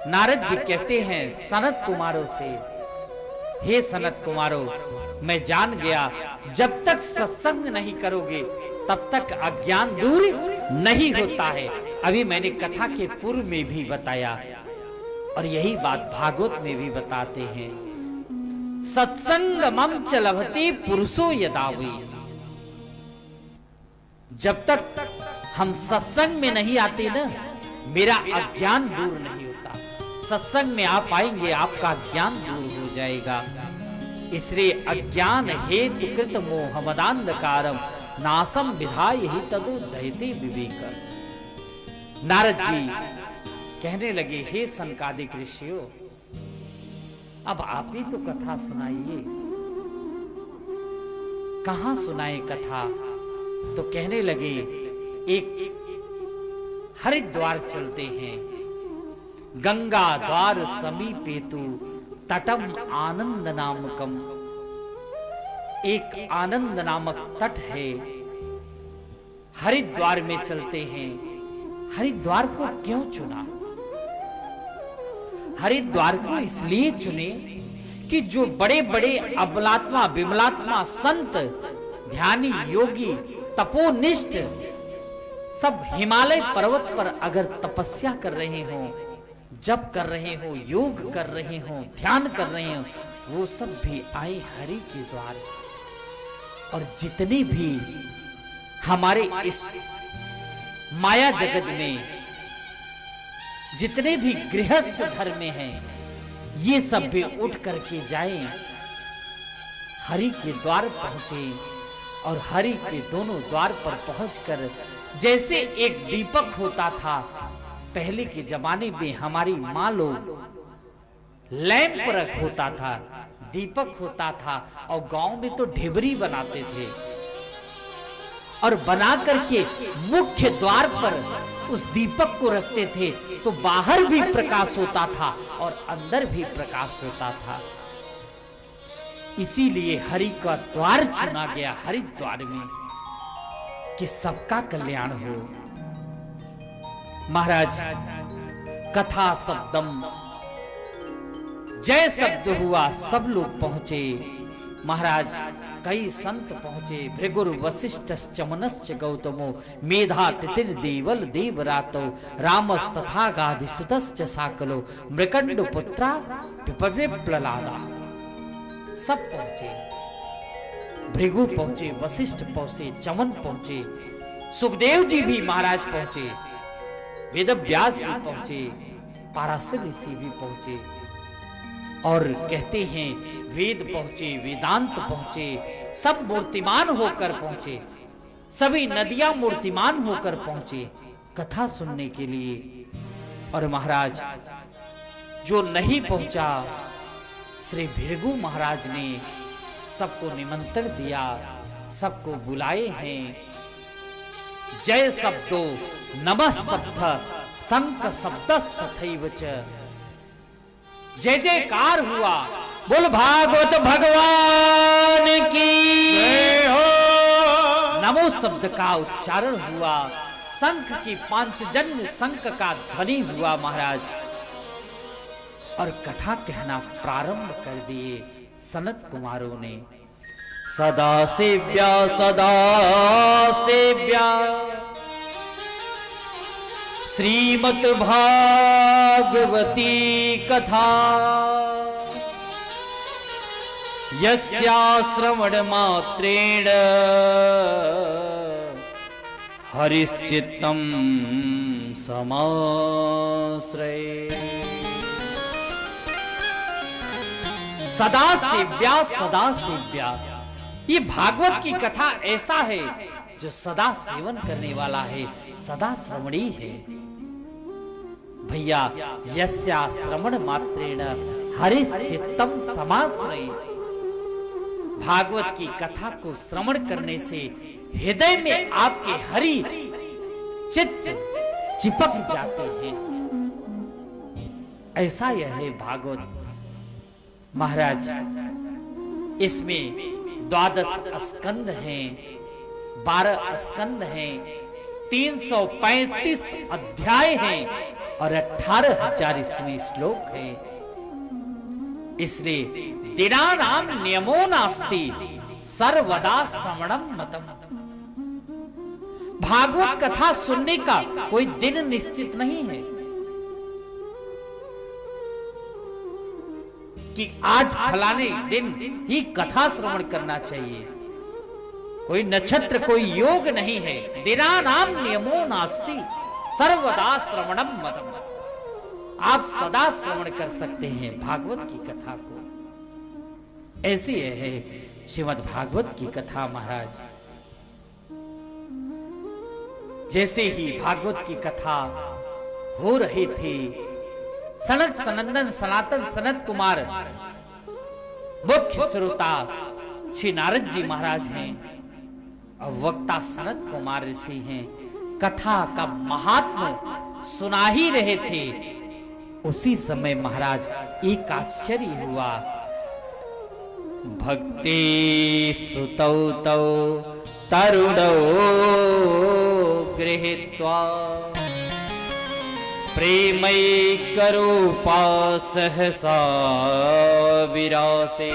नारद जी कहते हैं सनत कुमारों से, हे सनत कुमारों, मैं जान गया जब तक सत्संग नहीं करोगे तब तक अज्ञान दूर नहीं होता है। अभी मैंने कथा के पूर्व में भी बताया और यही बात भागवत में भी बताते हैं, सत्संगमं च लभते पुरुषो यदावि। जब तक हम सत्संग में नहीं आते ना, मेरा अज्ञान दूर नहीं होता। सत्संग में आप आएंगे, आपका ज्ञान दूर हो जाएगा। इसलिए अज्ञान हेतु कृत मोहमदांधकारम नासम विधाय ही तदो दयते विवेक। नारद जी कहने लगे, हे सनकादिक ऋषियों, अब आप ही तो कथा सुनाइए। कहां सुनाए कथा? तो कहने लगे, एक हरिद्वार चलते हैं, गंगा द्वार समीपेतु तटम आनंद नामकम। एक आनंद नामक तट है, हरिद्वार में चलते हैं। हरिद्वार को क्यों चुना? हरिद्वार को इसलिए चुने कि जो बड़े बड़े अबलात्मा विमलात्मा संत, ध्यानी, योगी, तपोनिष्ठ सब हिमालय पर्वत पर अगर तपस्या कर रहे हो, जप कर रहे हो, योग कर रहे हो, ध्यान कर रहे हो, वो सब भी आए हरि के द्वार। और जितने भी हमारे इस माया जगत में जितने भी गृहस्थ धर्म में हैं, ये सब भी उठ करके जाएं, हरि के द्वार पहुंचे और हरि के दोनों द्वार पर पहुंचकर, जैसे एक दीपक होता था पहले के जमाने में, हमारी माँ लोग लैंप रख होता था, दीपक होता था, और गांव में तो ढेबरी बनाते थे और बना करके मुख्य द्वार पर उस दीपक को रखते थे, तो बाहर भी प्रकाश होता था और अंदर भी प्रकाश होता था। इसीलिए हरि का द्वार चुना गया हरिद्वार में कि सबका कल्याण हो। महाराज कथा शब्दम, जय शब्द हुआ, सब लोग पहुंचे। महाराज कई संत पहुंचे, भृगुर वशिष्ठ चमनश्च गौतमो मेधा तितिर देवल देवरातो रामस्तथा गाधिसुतश्च साकलो मृकंड पुत्रा पिपदे प्ललादा। सब पहुंचे, भृगु पहुंचे, वशिष्ठ पहुंचे, चमन पहुंचे, सुखदेव जी भी महाराज पहुंचे, वेदव्यास जी पहुंचे, पाराशर ऋषि भी पहुंचे। और कहते हैं वेद पहुंचे, वेदांत पहुंचे, सब मूर्तिमान होकर पहुंचे, सभी नदियां मूर्तिमान होकर पहुंचे। कथा सुनने के लिए। और महाराज जो नहीं पहुंचा, श्री भृगु महाराज ने सबको निमंत्रण दिया, सबको बुलाए हैं। जय शब्दो नमः शब्द शंख शब्दस्तथैव च, जय जयकार हुआ, बोल भागवत भगवान की जय हो। नमो शब्द का उच्चारण हुआ, शंख की पांचजन्य शंख का ध्वनि हुआ महाराज, और कथा कहना प्रारंभ कर दिए सनत कुमारों ने। सदा सेव्या श्रीमद् भागवती कथा, यस्या श्रवण मात्रेण हरिश्चित्तं समाश्रये। सदा सेव्या, ये भागवत की कथा ऐसा है जो सदा सेवन करने वाला है, सदा श्रवणी है भैया। यस्या श्रवण मात्रेण हरिश्चित्तं समाश्रये, भागवत की कथा को श्रवण करने से हृदय में आपके हरि चित्त चिपक जाते हैं। ऐसा यह है भागवत महाराज। इसमें 12 स्कंद हैं, 12 स्कंद हैं, 335 अध्याय हैं और 18,000 इसमें श्लोक हैं। इसलिए दिनानाम नियमो नास्ति सर्वदा श्रवणम मतम। भागवत कथा सुनने का कोई दिन निश्चित नहीं है कि आज फलाने दिन ही कथा श्रवण करना चाहिए। कोई नक्षत्र, कोई योग नहीं है। दिनानाम नियमो नास्ति सर्वदा श्रवणम मतम। आप सदा श्रवण कर सकते हैं भागवत की कथा को। ऐसी है श्रीमद् भागवत की कथा महाराज। जैसे ही भागवत की कथा हो रही थी, सनत सनंदन सनातन सनत कुमार मुख्य श्रोता श्री नारद जी महाराज हैं और वक्ता सनत कुमार ऋषि हैं। कथा का महात्म सुना ही रहे थे। उसी समय महाराज एक आश्चर्य हुआ। भक्ति सुतौ तौ तरुणौ गृहीत्वा प्रेमैकरूपा सहसा विरासे।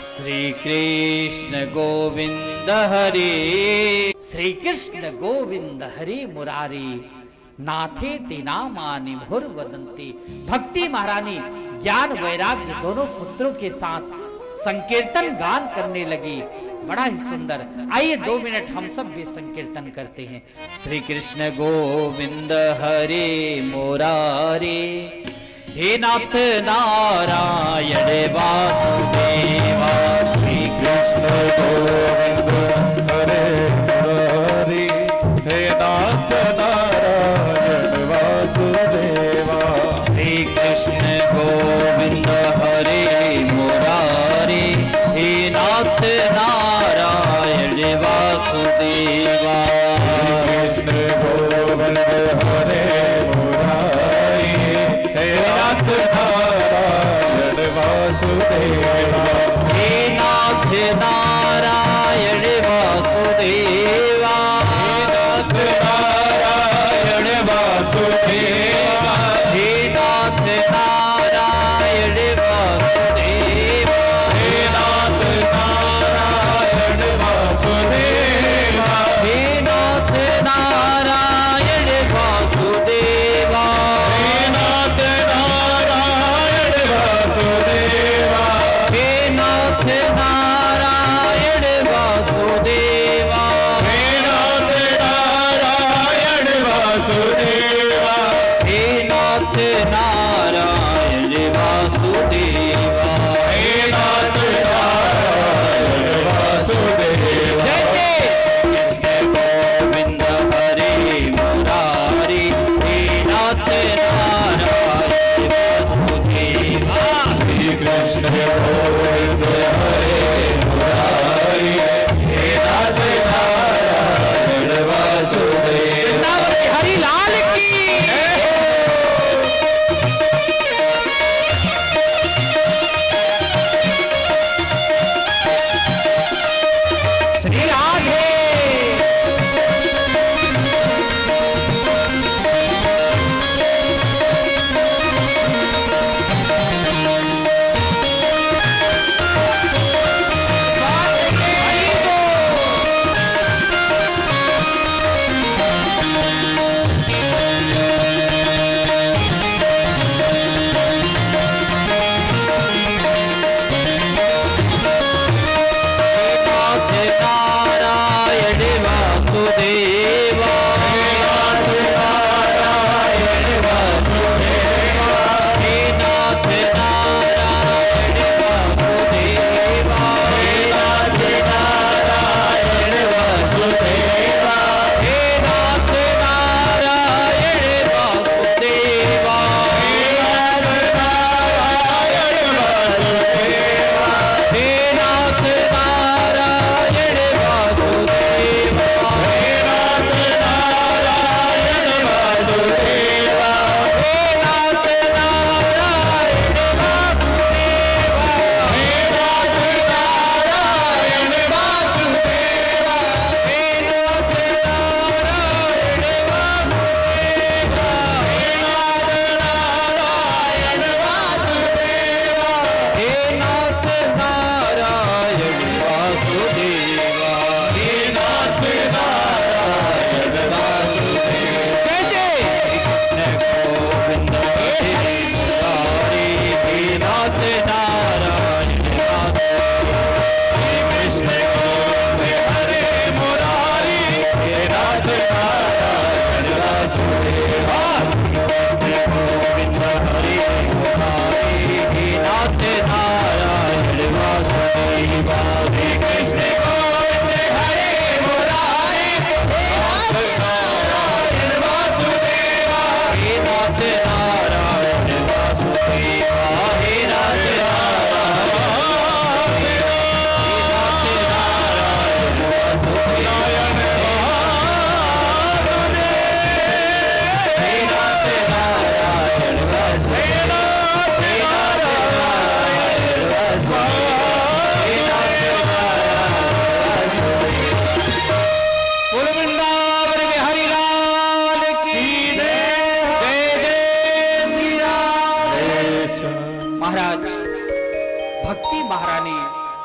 श्री कृष्ण गोविंद हरे, श्री कृष्ण गोविंद हरे मुरारी, नाथे ते नामानि भुर्वदन्ति। भक्ति महारानी ज्ञान वैराग्य दोनों पुत्रों के साथ संकीर्तन गान करने लगी। बड़ा ही सुंदर। आइए 2 मिनट हम सब भी संकीर्तन करते हैं। श्री कृष्ण गोविंद हरे मुरारी, हे नाथ नारायण वासुदेवा। श्री कृष्ण गोविंद हरे मुरारी, हे नाथ नारायण वासुदेवा। श्री कृष्ण गोविंद हरे मुरारी, हे नाथ नारायण वासुदेवा। कृष्ण गोविंद हरे मुरारी, हे नाथ नारायण वासुदेवा। हे नाथ नारायण वासुदेवा, हे नाथ नारायण वासुदेवा। हे नाथ नारायण वासुदेवा, हे नाथ नारायण वासुदेवा। हे नाथ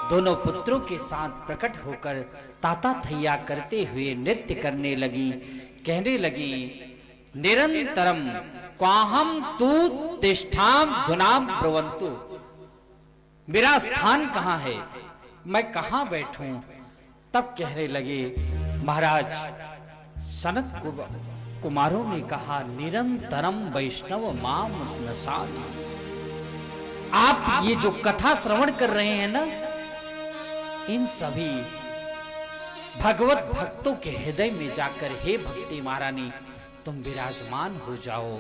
दोनों पुत्रों के साथ प्रकट होकर ताता थैया करते हुए नृत्य करने लगी। कहने लगी, निरंतरम क्वाहम तू तिष्ठाम धुनाम ब्रुवन्तु। मेरा स्थान कहाँ है, मैं कहाँ बैठूं? तब कहने लगे, महाराज सनत कुमारों ने कहा, निरंतरम वैष्णव माम नसामि। आप ये जो कथा श्रवण कर रहे हैं ना, इन सभी भगवत भक्तों के हृदय में जाकर हे भक्ति महारानी तुम विराजमान हो जाओ।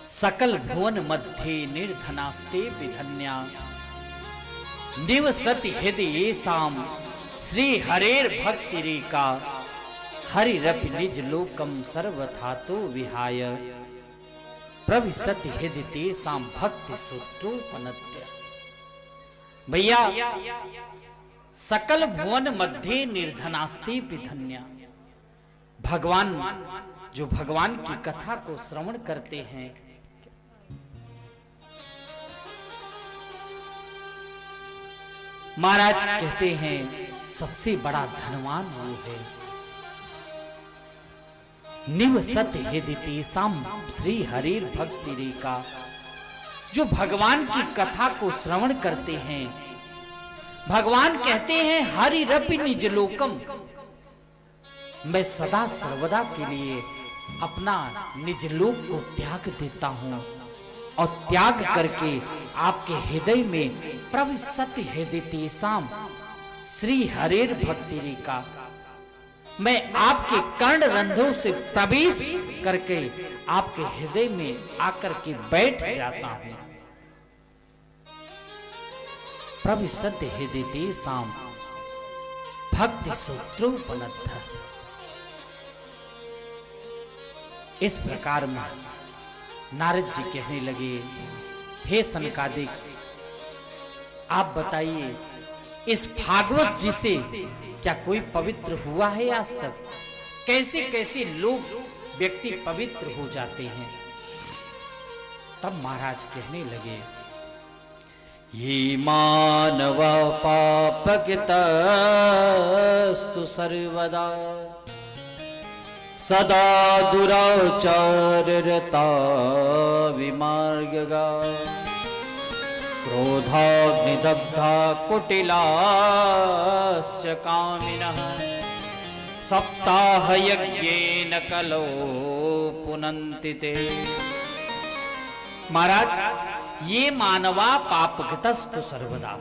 सकल भुवन मध्य निर्धनास्ते विधन्या निवसति हृदय साम श्री हरेर भक्ति रेका हरिरपि निज लोकम सर्वथातो विहाय प्रविशति हृदय तेसाम भक्ति सूत्रोपनत्य। भैया, सकल भुवन मध्य निर्धनास्ते विधन्या, भगवान जो भगवान की कथा को श्रवण करते हैं, महाराज कहते हैं सबसे बड़ा धनवान वो है। निवसत हृदय तेसाम श्री हरिर भक्ति रेका, जो भगवान की कथा को श्रवण करते हैं, भगवान कहते हैं हरिरपि निज लोकम, मैं सदा सर्वदा के लिए अपना निज लोक को त्याग देता हूं और त्याग करके आपके हृदय में प्रविशति हृदय तेसाम श्री हरेर भक्ति रेका, मैं आपके कर्ण रंध्रों से प्रवेश करके आपके हृदय में आकर के बैठ जाता हूं। प्रविशति हृदय तेसाम भक्ति सूत्रोपनत्थ। इस प्रकार में नारद जी कहने लगे, हे सनकादिक, आप बताइए इस भागवत जी से क्या कोई पवित्र हुआ है आज तक? कैसे कैसे लोग व्यक्ति पवित्र हो जाते हैं? तब महाराज कहने लगे, ये मानव पापकृतस्तु सर्वदा सदा दुराचाररता विमार्गगा क्रोधाग्निदग्धा कुटिलाश्च कामिनः सप्ताहयज्ञेन कलो पुनन्ति ते। महाराज, ये मानवा पापकृतस्तु सर्वदा,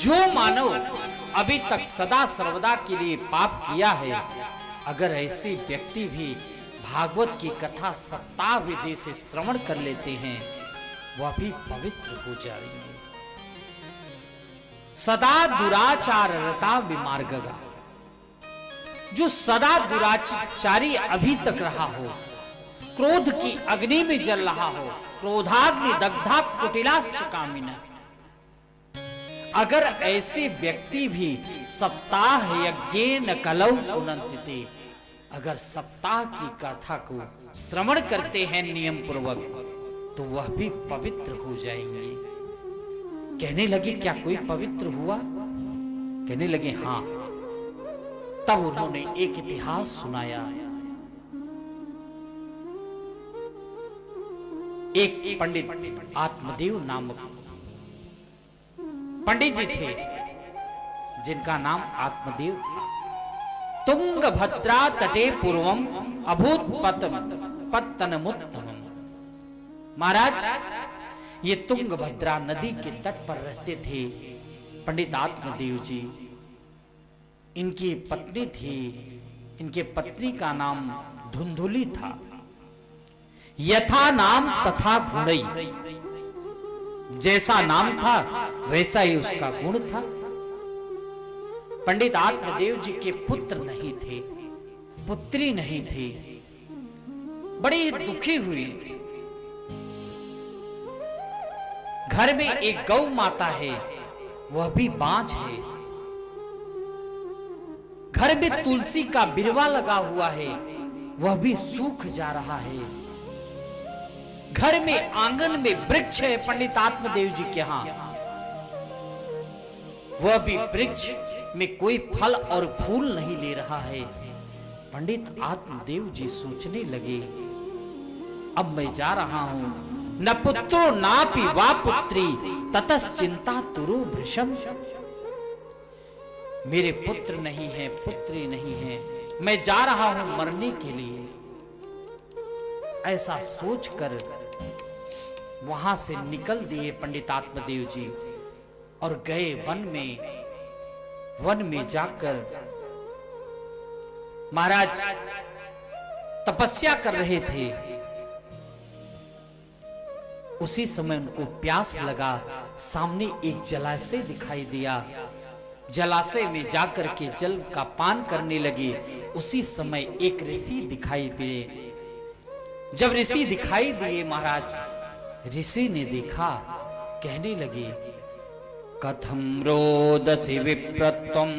जो मानव अभी तक सदा सर्वदा के लिए पाप किया है, अगर ऐसे व्यक्ति भी भागवत की कथा सप्ताह विधि से श्रवण कर लेते हैं, वह भी पवित्र हो जाएंगे। सदा दुराचाररता विमार्गगा, जो सदा दुराचारी अभी तक रहा हो, क्रोध की अग्नि में जल रहा हो, क्रोधाग्नि दग्धा कुटिलाश्च कामिनः, अगर ऐसे व्यक्ति भी सप्ताह यज्ञेन कलौ पुनन्ति, अगर सप्ताह की कथा को श्रवण करते हैं नियम पूर्वक, तो वह भी पवित्र हो जाएंगे। कहने लगे, क्या कोई पवित्र हुआ? कहने लगे, हां। तब उन्होंने एक इतिहास सुनाया। एक पंडित आत्मदेव नामक पंडित जी थे, जिनका नाम आत्मदेव था। तुंगभद्रा तटे पूर्वम अभूत पत्तनमुत्तमम्। महाराज, ये तुंगभद्रा नदी के तट पर रहते थे पंडित आत्मदेव जी। इनकी पत्नी थी, इनके पत्नी का नाम धुंधुली था। यथा नाम तथा गुणई, जैसा नाम था वैसा ही उसका गुण था। पंडित आत्मदेव जी के पुत्र नहीं थे, पुत्री नहीं थी। बड़ी दुखी हुई। घर में एक गौ माता है, वह भी बांझ है। घर में तुलसी का बिरवा लगा हुआ है, वह भी सूख जा रहा है। घर में आंगन में वृक्ष है पंडित आत्मदेव जी के यहां, वह भी वृक्ष में कोई फल और फूल नहीं ले रहा है। पंडित आत्मदेव जी सोचने लगे, अब मैं जा रहा हूं, न पुत्रो नापि वा पुत्री ततश्चिंता तुरु भृशम। मेरे पुत्र नहीं है, पुत्री नहीं है, मैं जा रहा हूं मरने के लिए। ऐसा सोचकर वहां से निकल दिए पंडित आत्मदेव जी और गए वन में। वन में जाकर महाराज तपस्या कर रहे थे। उसी समय उनको प्यास लगा, सामने एक जलाशय दिखाई दिया। जलाशय में जाकर के जल का पान करने लगे। उसी समय एक ऋषि दिखाई दिए। जब ऋषि दिखाई दिए महाराज, ऋषि ने देखा, कहने लगे, कथम रोदसी विप्रत्वम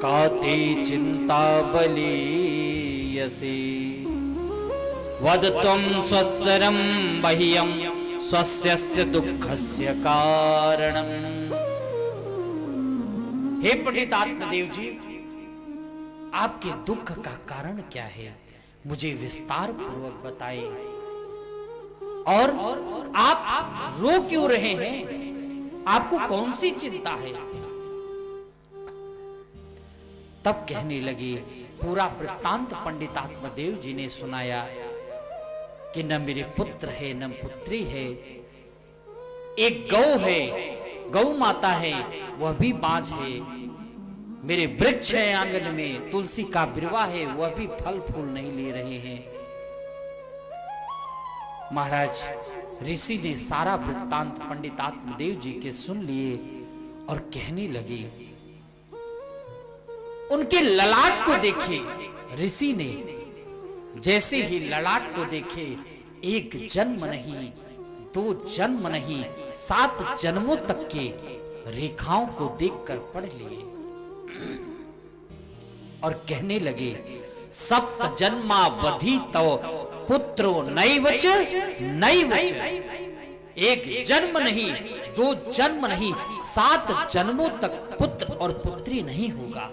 काते चिंता बलीयसे वदत्वं स्वस्सरं बह्यं स्वस्यस्य दुःखस्य कारणम्। हे पंडित आत्मदेव जी, आपके दुख का कारण क्या है, मुझे विस्तार पूर्वक बताइए। और आप रो क्यों रहे हैं, आपको कौन सी चिंता है? तब कहने लगे, पूरा वृत्तांत पंडित आत्मदेव जी ने सुनाया कि न मेरे पुत्र है न पुत्री है, एक गौ है, गौ माता है, वह भी बांझ है। मेरे वृक्ष है आंगन में, तुलसी का बिरवा है, वह भी फल फूल नहीं ले रहे हैं। महाराज ऋषि ने सारा वृत्तांत पंडित आत्मदेव जी के सुन लिए और कहने लगे, उनके ललाट को देखे ऋषि ने। जैसे ही ललाट को देखे, एक जन्म नहीं, 2 जन्म नहीं, 7 जन्मों तक के रेखाओं को देखकर पढ़ लिए और कहने लगे, सप्त जन्मावधि तव पुत्रो नैवच नैवच। एक जन्म नहीं, 2 जन्म नहीं, 7 जन्मों तक पुत्र और पुत्री नहीं होगा।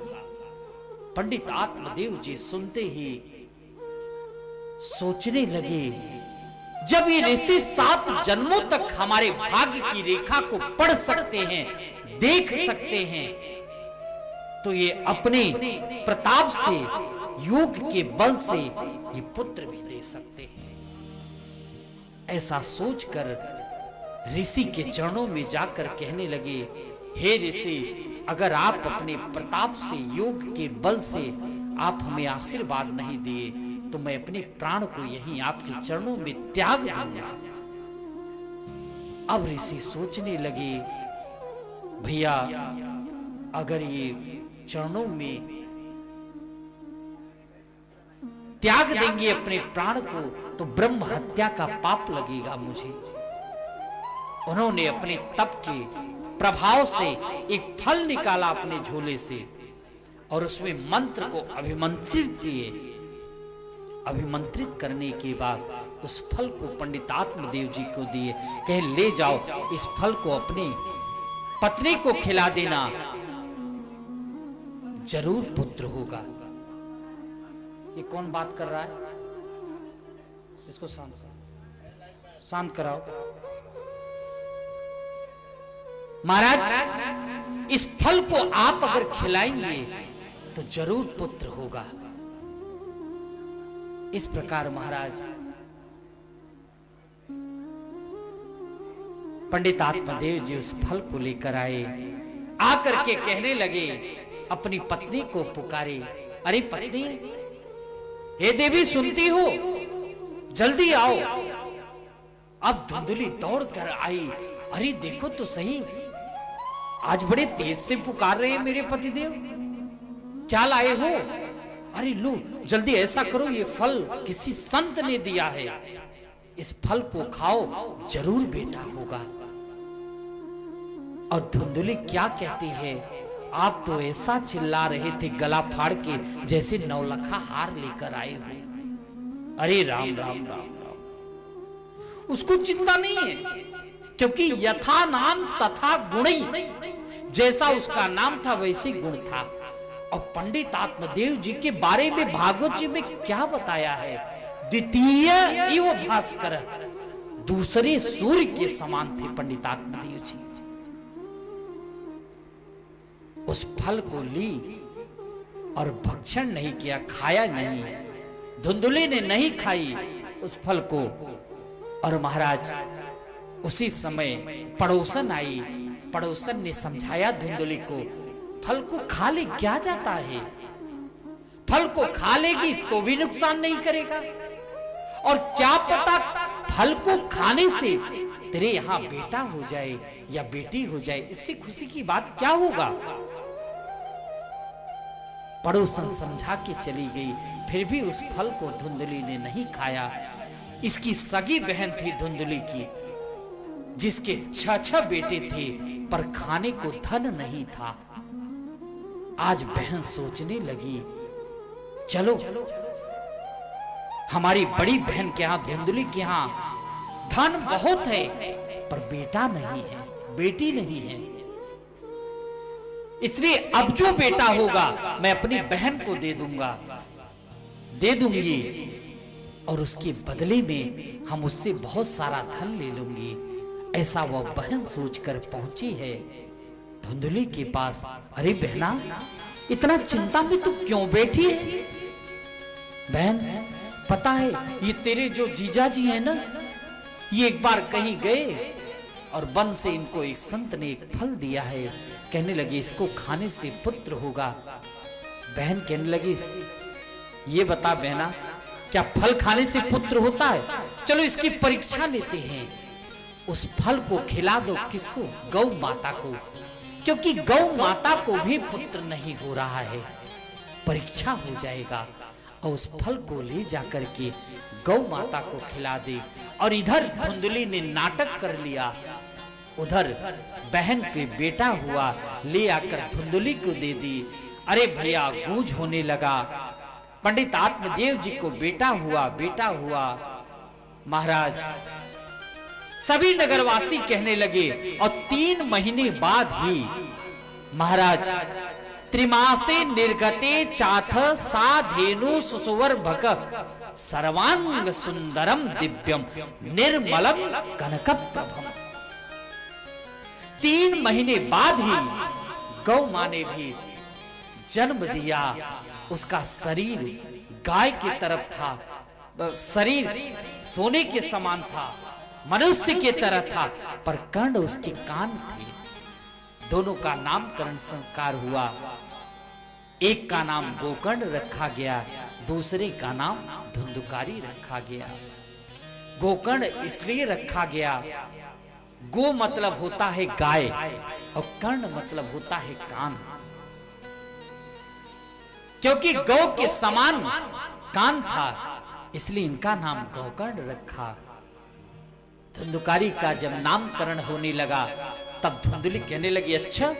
पंडित आत्मदेव जी सुनते ही सोचने लगे, जब ये ऋषि 7 जन्मों तक हमारे भाग्य की रेखा को पढ़ सकते हैं, देख सकते हैं, तो ये अपने प्रताप से, योग के बल से ये पुत्र भी दे सकते हैं। ऐसा सोचकर ऋषि के चरणों में जाकर कहने लगे, हे ऋषि, अगर आप अपने प्रताप से, योग के बल से आप हमें आशीर्वाद नहीं दिए तो मैं अपने प्राण को यहीं आपके चरणों में त्याग दूंगा। अब ऋषि सोचने लगे, भैया अगर ये चरणों में त्याग देंगे अपने प्राण को तो ब्रह्म हत्या का पाप लगेगा मुझे। उन्होंने अपने तप के प्रभाव से एक फल निकाला अपने झोले से और उसमें मंत्र को अभिमंत्रित किए। अभिमंत्रित करने के बाद उस फल को पंडित आत्मदेव जी को दिए, कहे ले जाओ, इस फल को अपनी पत्नी को खिला देना, जरूर पुत्र होगा। ये कौन बात कर रहा है, इसको शांत कराओ। महाराज इस फल को आप अगर खिलाएंगे तो जरूर पुत्र होगा। इस प्रकार महाराज पंडित आत्मदेव जी उस फल को लेकर आए। आकर के कहने लगे, अपनी पत्नी को पुकारे, अरे पत्नी, हे देवी सुनती हो, जल्दी आओ। अब धुंधली दौड़ कर आई, अरे देखो तो सही, आज बड़े तेज से पुकार रहे हैं मेरे पतिदेव, क्या लाए हो? अरे लो जल्दी, ऐसा करो, ये फल किसी संत ने दिया है, इस फल को खाओ, जरूर बेटा होगा। और धुंधली क्या कहती है, आप तो ऐसा चिल्ला रहे थे गला फाड़ के जैसे नौलखा हार लेकर आए हो। अरे राम राम राम राम। उसको चिंता नहीं है, क्योंकि यथा नाम तथा गुणी, जैसा उसका नाम था वैसे गुण था। और पंडित आत्मदेव जी के बारे में भागवत जी में क्या बताया है? द्वितीय इव भास्कर, दूसरे सूर्य के समान थे पंडित आत्मदेव जी। उस फल को ली और भक्षण नहीं किया, खाया नहीं। धुंधुली ने नहीं खाई उस फल को। और महाराज उसी समय पड़ोसन आई, पड़ोसन ने समझाया धुंधुली को, फल को खा ले क्या जाता है, फल को खा लेगी तो भी नुकसान नहीं करेगा, और क्या पता फल को खाने से तेरे यहां बेटा हो जाए या बेटी हो जाए, इससे खुशी की बात क्या होगा। पड़ोसन समझा के चली गई, फिर भी उस फल को धुंधुली ने नहीं खाया। इसकी सगी बहन थी धुंधुली की, जिसके 6 बेटे थे पर खाने को धन नहीं था। आज बहन सोचने लगी, चलो हमारी बड़ी बहन के यहां, धुंधुली के यहां धन बहुत है पर बेटा नहीं है, बेटी नहीं है। इसलिए अब जो बेटा होगा मैं अपनी बहन को दे दूंगी, और उसके बदले में हम उससे बहुत सारा धन ले लूंगी। ऐसा वह बहन सोचकर पहुंची है धुंधुली के पास। अरे बहना, इतना चिंता में तू क्यों बैठी है? बहन, पता है ये तेरे जो जीजा जी है ना, ये एक बार कहीं गए और वन से इनको एक संत ने एक फल दिया है, कहने लगे इसको खाने से पुत्र होगा। बहन कहने लगी, ये बता बहना, क्या फल खाने से पुत्र होता है? चलो इसकी परीक्षा लेते हैं। उस फल को खिला दो, किसको? गौ माता को, क्योंकि गौ माता को भी पुत्र नहीं हो रहा है, परीक्षा हो जाएगा। और उस फल को ले जाकर के गौ माता को खिला दे। और इधर धुंधुली ने नाटक कर लिया, उधर बहन के बेटा हुआ, ले आकर धुंधुली को दे दी। अरे भैया, गूंज होने लगा। पंडित आत्मदेव जी को बेटा हुआ। महाराज सभी नगरवासी कहने लगे, और 3 महीने बाद ही महाराज त्रिमासे निर्गते चाथ साधेनु सुसुवर भक सर्वांग सुंदरम दिव्यम निर्मलम कनक प्रभम। 3 महीने बाद ही गौ मां ने भी जन्म दिया। उसका शरीर गाय की तरफ था, शरीर सोने के समान था, मनुष्य की तरह था, पर कर्ण उसके कान थे। दोनों का नामकरण संस्कार हुआ। एक का नाम गोकर्ण रखा गया, दूसरे का नाम धुंधुकारी रखा गया। गोकर्ण इसलिए रखा गया, गो मतलब होता है गाय और कर्ण मतलब होता है कान, क्योंकि गौ के समान कान था, इसलिए इनका नाम गोकर्ण रखा। धुंधुकारी का जब नामकरण होने लगा तब धुंधुली कहने लगी, अच्छा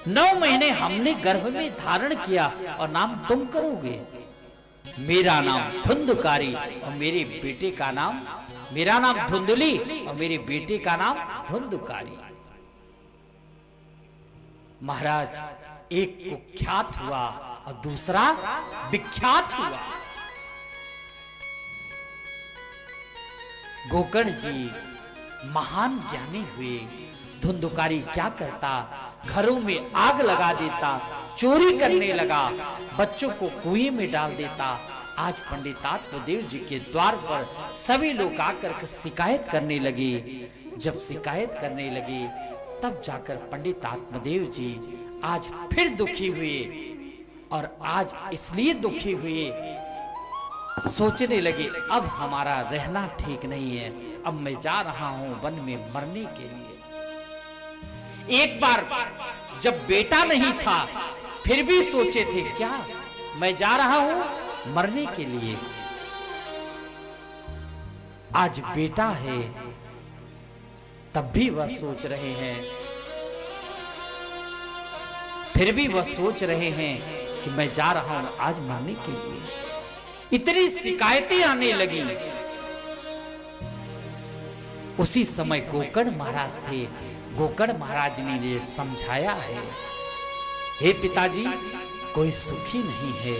9 महीने हमने गर्भ में धारण किया और नाम तुम करोगे? मेरा नाम धुंधुकारी और मेरे बेटे का नाम, मेरा नाम धुंधुली और मेरे बेटे का नाम धुंधुकारी। महाराज एक कुख्यात हुआ और दूसरा विख्यात हुआ। गोकर्ण जी महान ज्ञानी हुए। धुंधुकारी क्या करता, घरों में आग लगा देता, चोरी करने लगा, बच्चों को कुएं में डाल देता। आज पंडित आत्मदेव जी के द्वार पर सभी लोग आकर के शिकायत करने लगे। जब शिकायत करने लगे तब जाकर पंडित आत्मदेव जी आज फिर दुखी हुए, और आज इसलिए दुखी हुए, सोचने लगे अब हमारा रहना ठीक नहीं है, अब मैं जा रहा हूं वन में मरने के लिए। एक बार जब बेटा नहीं था फिर भी सोचे थे, क्या मैं जा रहा हूं मरने के लिए। आज बेटा है तब भी वह सोच रहे हैं, फिर भी वह सोच रहे हैं कि मैं जा रहा हूं आज मरने के लिए। इतनी शिकायतें आने लगी। उसी समय गोकर्ण महाराज थे। गोकर्ण महाराज ने समझाया है, हे पिताजी कोई सुखी नहीं है।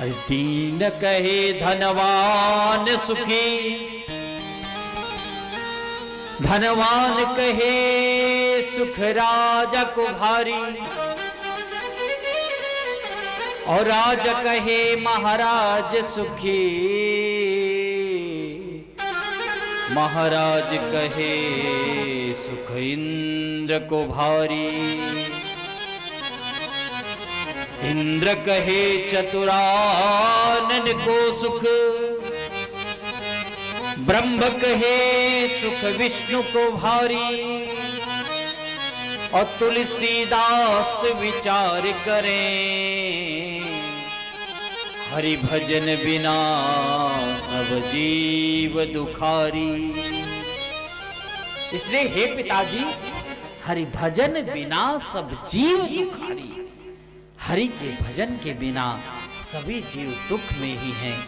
अरे दीन कहे धनवान सुखी, धनवान कहे सुख राजा को भारी, और राजा कहे महाराज सुखी, महाराज कहे सुख इंद्र को भारी। इंद्र कहे चतुरानन को सुख, ब्रह्म कहे सुख विष्णु को भारी, और तुलसीदास विचार करें, हरि भजन बिना सब जीव दुखारी। इसलिए हे पिताजी, हरि भजन बिना सब जीव दुखारी। हरि के भजन के बिना सभी जीव दुख में ही हैं।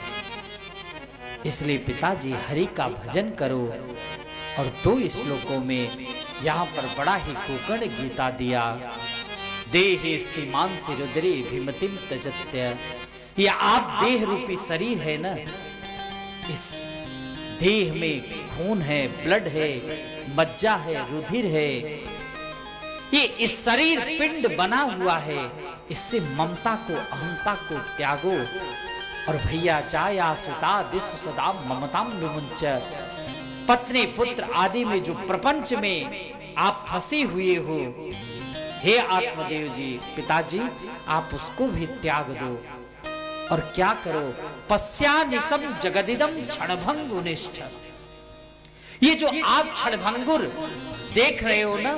इसलिए पिताजी हरि का भजन करो। और 2 श्लोकों में यहाँ पर बड़ा ही गोकर्ण गीता दिया। देहे स्तिमान से रुद्रे भीमतिम तजत्य। ये आप देह रूपी शरीर है ना, इस देह में खून है, ब्लड है, मज्जा है, रुधिर है। ये इस शरीर पिंड बना हुआ है। इससे ममता को, अहंता को त्यागो। और भैया चाया सुता दिशु सदा ममताम विमुंच। पत्नी पुत्र आदि में जो प्रपंच में आप फंसे हुए हो, हे आत्मदेव जी, पिताजी आप उसको भी त्याग दो। और क्या करो, पश्यानिसम जगदिदम क्षणभंगुनिष्ठ। ये जो आप क्षणभंगुर देख रहे हो ना,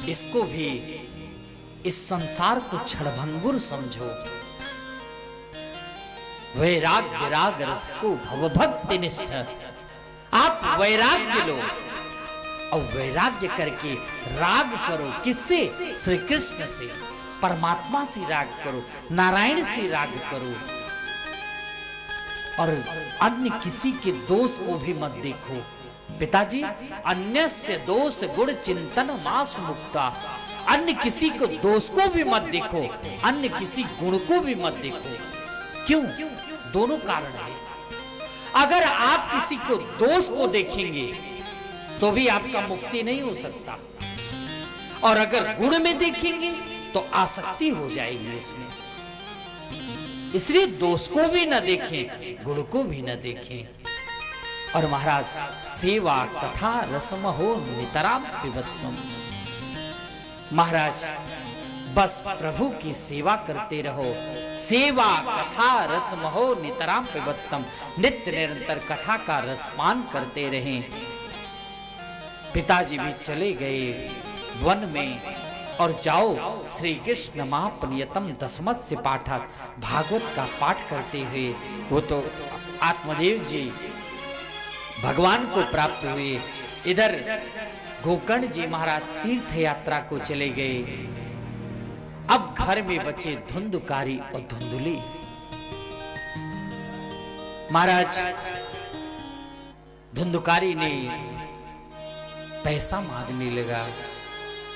इसको भी, इस संसार को क्षणभंगुर समझो। वैराग्य राग रस को भवभक्ति निष्ठ। आप वैराग्य लो और वैराग्य करके राग करो। किससे? श्री कृष्ण से, परमात्मा से राग करो, नारायण से राग करो। और अन्य किसी के दोष को भी मत देखो। पिताजी अन्यस्य दोष गुण चिंतन मास मुक्ता। अन्य किसी को दोष को भी मत देखो, अन्य किसी गुण को भी मत देखो। क्यों? दोनों कारण है। अगर आप किसी को दोष को देखेंगे तो भी आपका मुक्ति नहीं हो सकता, और अगर गुण में देखेंगे तो आसक्ति हो जाएगी उसमें। इसलिए दोष को भी न देखें, गुण को भी न देखें। और महाराज सेवा कथा रसम हो नितराम पिबत्तम। महाराज बस प्रभु की सेवा करते रहो। सेवा कथा रसम हो नितराम पिबत्तम। नित्य निरंतर कथा का रसपान करते रहें। पिताजी भी चले गए वन में। और जाओ श्री कृष्ण महापनियतम दशमत से पाठक भागवत का पाठ करते हुए, वो तो आत्मदेव जी भगवान को प्राप्त हुए। इधर गोकर्ण जी महाराज तीर्थ यात्रा को चले गए। अब घर में बचे धुंधुकारी और धुंधुली। महाराज धुंधुकारी ने पैसा मांगने लगा।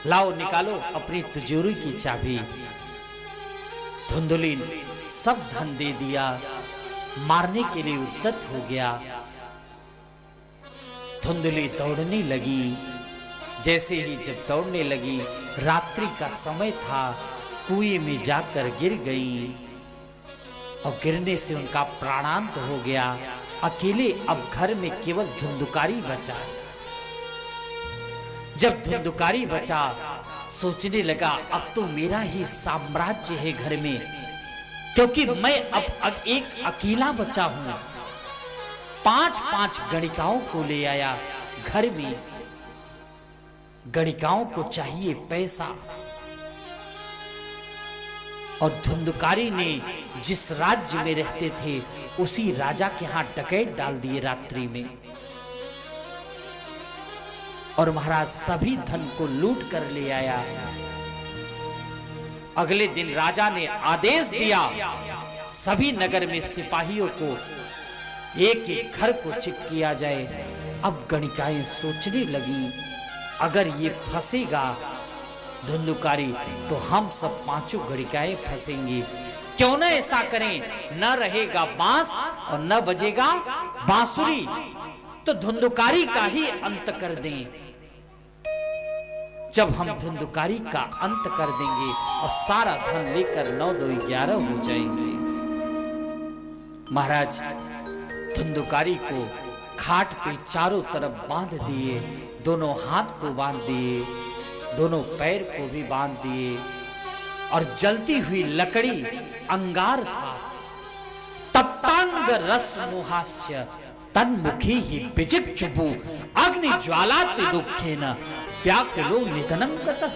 लाओ निकालो अपनी तिजोरी की चाबी। धुंधुली सब धन दे दिया, मारने के लिए उद्यत हो गया। धुंधुली दौड़ने लगी। जैसे ही जब दौड़ने लगी, रात्रि का समय था, कुएं में जाकर गिर गई और गिरने से उनका प्राणांत हो गया। अकेले अब घर में केवल धुंधुकारी बचा। जब धुंधुकारी बचा, सोचने लगा अब तो मेरा ही साम्राज्य है घर में, क्योंकि मैं अब एक अकेला बचा हूं। 5-5 गणिकाओं को ले आया घर में। गणिकाओं को चाहिए पैसा। और धुंधुकारी ने जिस राज्य में रहते थे उसी राजा के हाथ डकैत डाल दिए रात्रि में। और महाराज सभी धन को लूट कर ले आया। अगले दिन राजा ने आदेश दिया सभी नगर में सिपाहियों को एक एक घर को चेक किया जाए। अब गणिकाएं सोचने लगी, अगर ये फंसेगा धुंधुकारी तो हम सब पांचों गणिकाएं फंसेंगी। क्यों न ऐसा करें, न रहेगा बांस और न बजेगा बांसुरी, तो धुंधुकारी का ही अंत कर दें। जब हम धुंधुकारी का अंत कर देंगे और सारा धन लेकर 9 2 11 हो जाएंगे। महाराज धुंधुकारी को खाट पे चारों तरफ बांध दिए, दोनों हाथ को बांध दिए, दोनों पैर को भी बांध दिए, और जलती हुई लकड़ी अंगार था। तप्तांग रस मुहास्य तन्मुखी ही विजिक्षुभु अग्नि ज्वालाति दुखेन व्याकुलो निधनं गतः।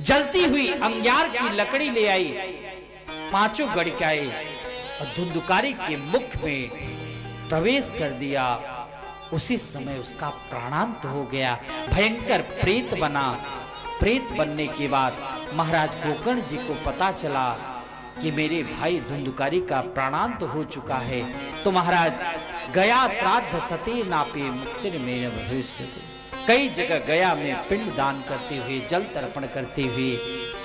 जलती हुई अंगार की लकड़ी ले आई पांचों गणिकाएं और धुंधुकारी के मुख में प्रवेश कर दिया। उसी समय उसका प्राणांत हो गया, भयंकर प्रेत बना। प्रेत बनने के बाद महाराज गोकर्ण जी को पता चला कि मेरे भाई धुंधुकारी का प्राणांत हो चुका है। तो महाराज गया श्राद्ध सते नापे मुक्तिर्मेन भविष्यति, कई जगह गया में पिंड दान करते हुए, जल तर्पण करते हुए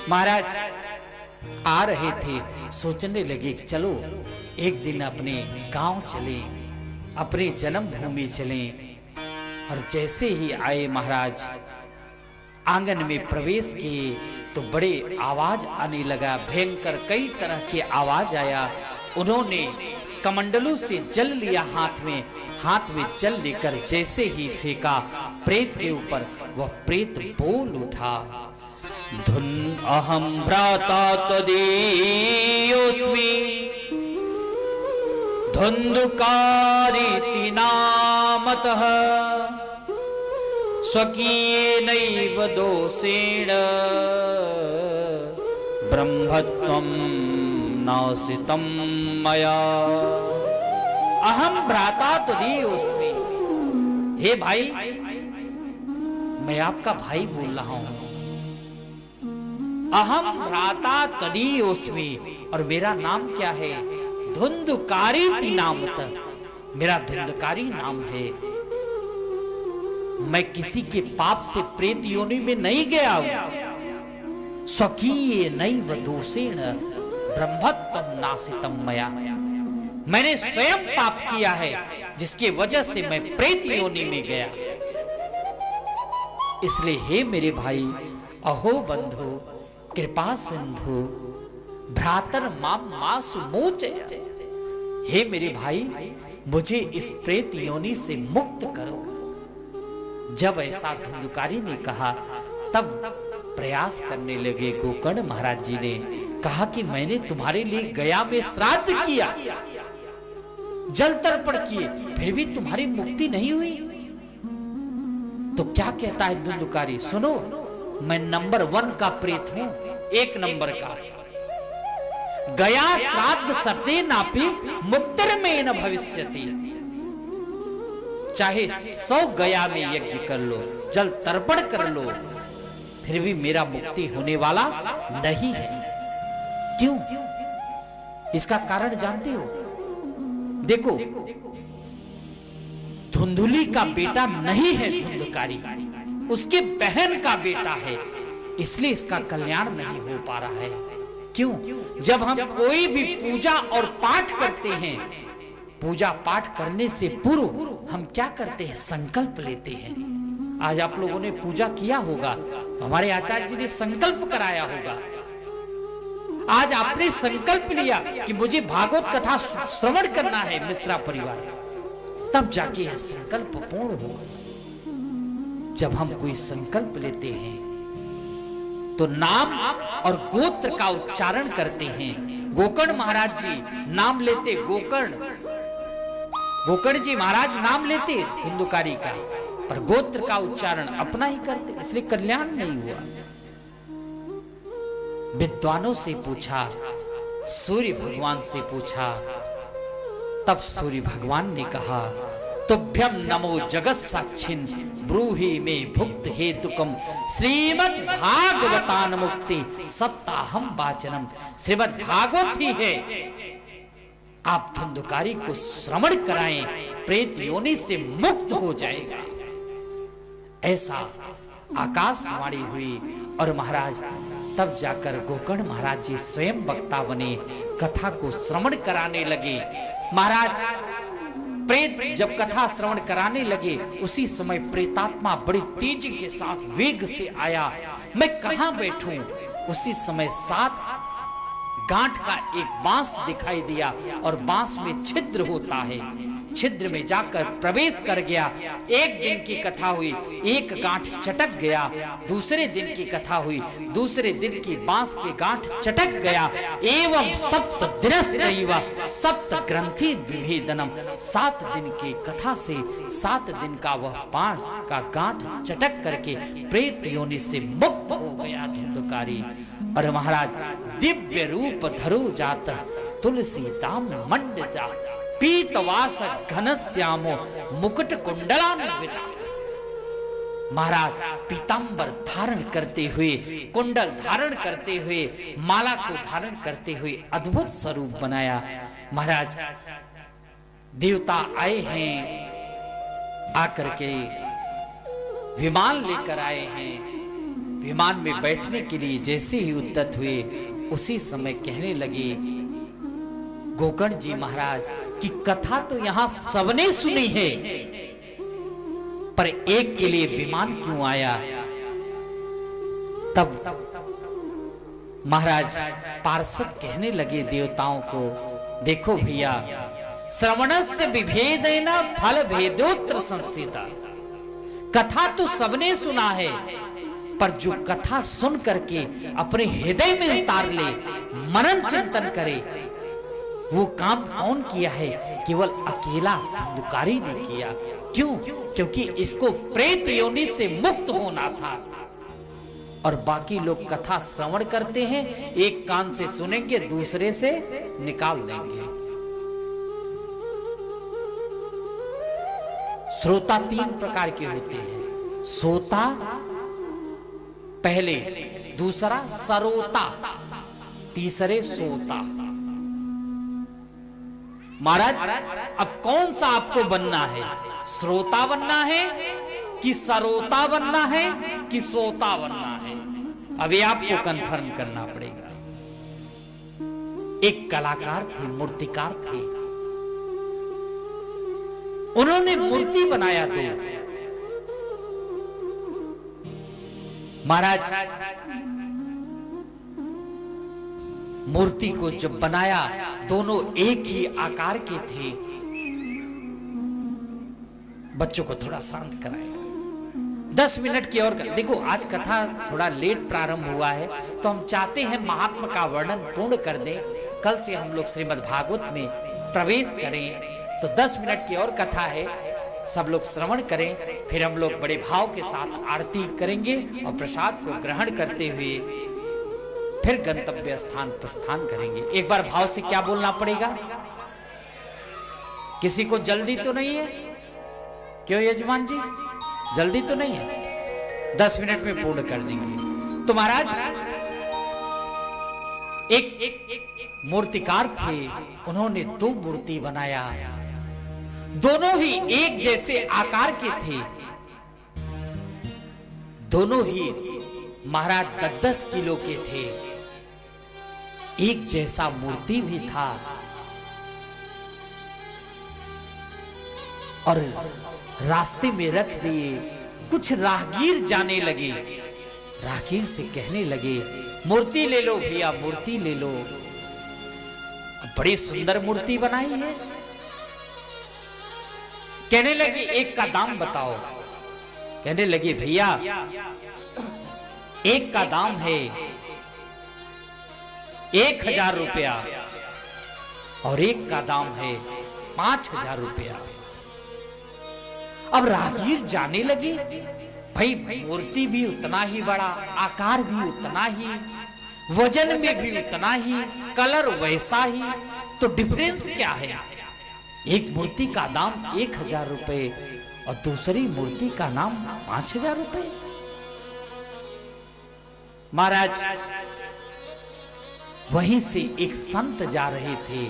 महाराज आ रहे थे। सोचने लगे कि चलो एक दिन अपने गांव चले, अपने जन्मभूमि चले। और जैसे ही आए महाराज आंगन में प्रवेश किए तो बड़े आवाज आने लगा, भयंकर कई तरह के आवाज आया। उन्होंने कमंडलू से जल लिया हाथ में जल लेकर जैसे ही फेंका प्रेत के ऊपर, वह प्रेत बोल उठा, धुन अहम भ्राता तदीयोस्मि धुंधुकारीति नामतः स्वकीयेनैव दोषेण ब्रह्मत्वं नासितं मया। अहम भ्राता तदीयोस्मि, हे भाई मैं आपका भाई बोल रहा हूं। अहम भ्राता तदीयोस्मि, और मेरा नाम क्या है? धुंधुकारीति नामतः, मेरा धुंधुकारी नाम है। मैं किसी के पाप से प्रेत योनि में नहीं गया हूं। स्वकीय नैव दोषेण ब्रह्मत्वं नासितं मया, मैंने स्वयं पाप किया है जिसकी वजह से मैं प्रेत योनि में गया। इसलिए हे मेरे भाई, अहो बंधु कृपा सिंधु भ्रातर माम मासु मोचय, हे मेरे भाई मुझे इस प्रेत योनि से मुक्त करो। जब ऐसा धुंधुकारी ने कहा तब प्रयास करने लगे गोकर्ण महाराज जी ने। कहा कि मैंने तुम्हारे लिए गया में श्राद्ध किया, जल तर्पण किए, फिर भी तुम्हारी मुक्ति नहीं हुई। तो क्या कहता है धुंधुकारी? सुनो, मैं नंबर 1 का प्रेत हूं, 1 नंबर का। गया श्राद्ध सते नापि मुक्तिर्मेन भविष्यति, चाहे 100 गया में यज्ञ कर लो, जल तर्पण कर लो, फिर भी मेरा मुक्ति होने वाला नहीं है। क्यों? इसका कारण जानते हो? देखो, धुंधुली का बेटा नहीं है धुंधुकारी, उसके बहन का बेटा है, इसलिए इसका कल्याण नहीं हो पा रहा है। क्यों? जब हम कोई भी पूजा और पाठ करते हैं, पूजा पाठ करने से पूर्व हम क्या करते हैं? संकल्प लेते हैं। आज आप लोगों ने पूजा किया होगा तो हमारे आचार्य जी ने संकल्प कराया होगा। आज आपने संकल्प लिया कि मुझे भागवत कथा श्रवण करना है मिश्रा परिवार, तब जाके यह संकल्प पूर्ण होगा। जब हम कोई संकल्प लेते हैं तो नाम और गोत्र का उच्चारण करते हैं। गोकर्ण महाराज जी नाम लेते, गोकर्ण जी महाराज नाम लेते धुंधुकारी का, पर गोत्र का उच्चारण अपना ही करते, इसलिए कल्याण नहीं हुआ। विद्वानों से पूछा, सूर्य भगवान से पूछा, तब सूर्य भगवान ने कहा, तुभ्यम नमो जगत साक्षिन् ब्रूहि में भुक्त हेतुकम श्रीमद् भागवतान मुक्ति सत्ताहम वाचनम। श्रीमद् भागवत ही है, आप धुंधुकारी को श्रवण कराएं प्रेत योनि से मुक्त हो जाएगा। ऐसा आकाशवाणी हुई और महाराज तब जाकर गोकर्ण महाराज जी स्वयं वक्ता बने, कथा को श्रवण कराने लगे। महाराज प्रेत जब कथा श्रवण कराने लगे, उसी समय प्रेतात्मा बड़ी तेजी के साथ वेग से आया। मैं कहां बैठूं? उसी समय 7 गांठ का एक बांस दिखाई दिया और बांस में छिद्र होता है, छिद्र में जाकर प्रवेश कर गया। एक दिन की कथा हुई, एक गांठ चटक गया। दूसरे दिन की कथा हुई, दूसरे दिन की बांस के गांठ चटक गया। एवं 7 दिनश्चैव सप्त ग्रंथि विभेदनम, 7 दिन की कथा से 7 दिन का वह बांस का गांठ चटक करके प्रेत योनि से मुक्त हो गया धुंधकारी। और महाराज दिव्य रूप धरो जात तुलसीताम मंडिता पीतवास घनश्यामो मुकुट कुंडलान्विता। महाराज पीतांबर धारण करते हुए, कुंडल धारण करते हुए, माला को धारण करते हुए अद्भुत स्वरूप बनाया। महाराज देवता आए हैं, आकर के विमान लेकर आए हैं। विमान में बैठने के लिए जैसे ही उद्यत हुए, उसी समय कहने लगे गोकर्ण जी महाराज की कथा तो यहां सबने सुनी है, पर एक के लिए विमान क्यों आया? तब महाराज पार्षद कहने लगे देवताओं को, देखो भैया, श्रवणस्य विभेदेन फल भेदोत्र संसिता। कथा तो सबने सुना है, पर जो कथा सुन करके अपने हृदय में उतार ले, मनन चिंतन करे, वो काम कौन किया है? केवल अकेला धुंधकारी ने किया। क्यों? क्योंकि इसको प्रेत योनि से मुक्त होना था। और बाकी लोग कथा श्रवण करते हैं, एक कान से सुनेंगे, दूसरे से निकाल देंगे। श्रोता 3 प्रकार के होते हैं, सोता पहले, दूसरा सरोता, तीसरे सोता। महाराज अब कौन सा आपको बनना है? श्रोता बनना है कि सरोता बनना है कि सोता बनना है? अभी आपको कंफर्म करना पड़ेगा। एक कलाकार थे, मूर्तिकार थे, उन्होंने मूर्ति बनाया 2। महाराज मूर्ति को जब बनाया, दोनों एक ही आकार के थे। बच्चों को थोड़ा शांत कराएगा, 10 मिनट की और देखो, आज कथा थोड़ा लेट प्रारंभ हुआ है, तो हम चाहते हैं महात्मा का वर्णन पूर्ण कर दें। कल से हम लोग श्रीमद् भागवत में प्रवेश करें, तो 10 मिनट की और कथा है, सब लोग श्रवण करें, फिर हम लोग बड़े भाव के साथ आरती करेंगे और प्रसाद को ग्रहण करते हुए फिर गंतव्य स्थान प्रस्थान करेंगे। एक बार भाव से क्या बोलना पड़ेगा? किसी को जल्दी तो नहीं है? क्यों यजमान जी, जल्दी तो नहीं है? 10 मिनट में पूर्ण कर देंगे। तो महाराज एक मूर्तिकार थे, उन्होंने 2 मूर्ति बनाया, दोनों ही एक जैसे आकार के थे, दोनों ही महाराज 10-10 किलो के थे। एक जैसा मूर्ति भी था और रास्ते में रख दिए। कुछ राहगीर जाने लगे, राहगीर से कहने लगे, मूर्ति ले लो भैया, मूर्ति ले लो, बड़ी सुंदर मूर्ति बनाई है। कहने लगे एक का दाम बताओ। कहने लगे भैया, एक का दाम है 1000 रुपया और एक का दाम है 5000 रुपया। अब राहगीर जाने लगे, भाई मूर्ति भी उतना ही बड़ा, आकार भी उतना ही, वजन में भी उतना ही, कलर वैसा ही, तो डिफरेंस क्या है? एक मूर्ति का दाम 1000 रुपए और दूसरी मूर्ति का नाम 5000 रुपए। महाराज वहीं से एक संत जा रहे थे,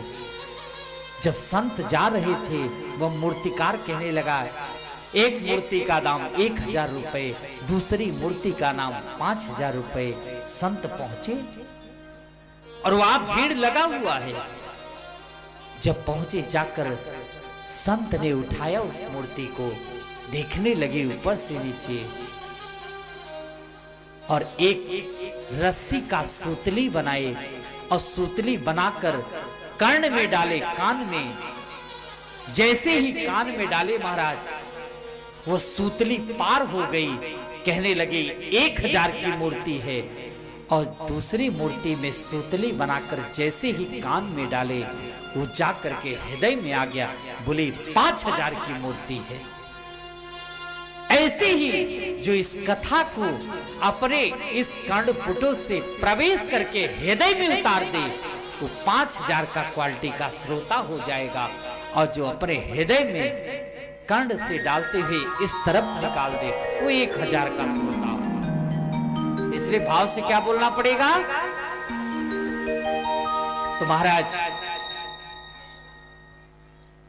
जब संत जा रहे थे वह मूर्तिकार कहने लगा, एक मूर्ति का दाम 1000 रुपए, दूसरी मूर्ति का नाम 5000 रुपए। संत पहुंचे और वहां भीड़ लगा हुआ है। जब पहुंचे जाकर संत ने उठाया उस मूर्ति को, देखने लगे ऊपर से नीचे, और एक रस्सी का सूतली बनाए और सूतली बनाकर कर्ण में डाले, कान में। जैसे ही कान में डाले महाराज, वो सूतली पार हो गई। कहने लगे 1000 की मूर्ति है, और दूसरी मूर्ति में सूतली बनाकर जैसे ही कान में डाले, वो जाकर के हृदय में आ गया। बोले 5000 की मूर्ति है। ऐसे ही जो इस कथा को अपने इस कर्णपुटों से प्रवेश करके हृदय में उतार दे, वो 5000 का क्वालिटी का श्रोता हो जाएगा। और जो अपने हृदय में कर्ण से डालते हुए इस तरफ निकाल दे, वो 1000 का श्रोता हो। इसलिए भाव से क्या बोलना पड़ेगा? तो महाराज,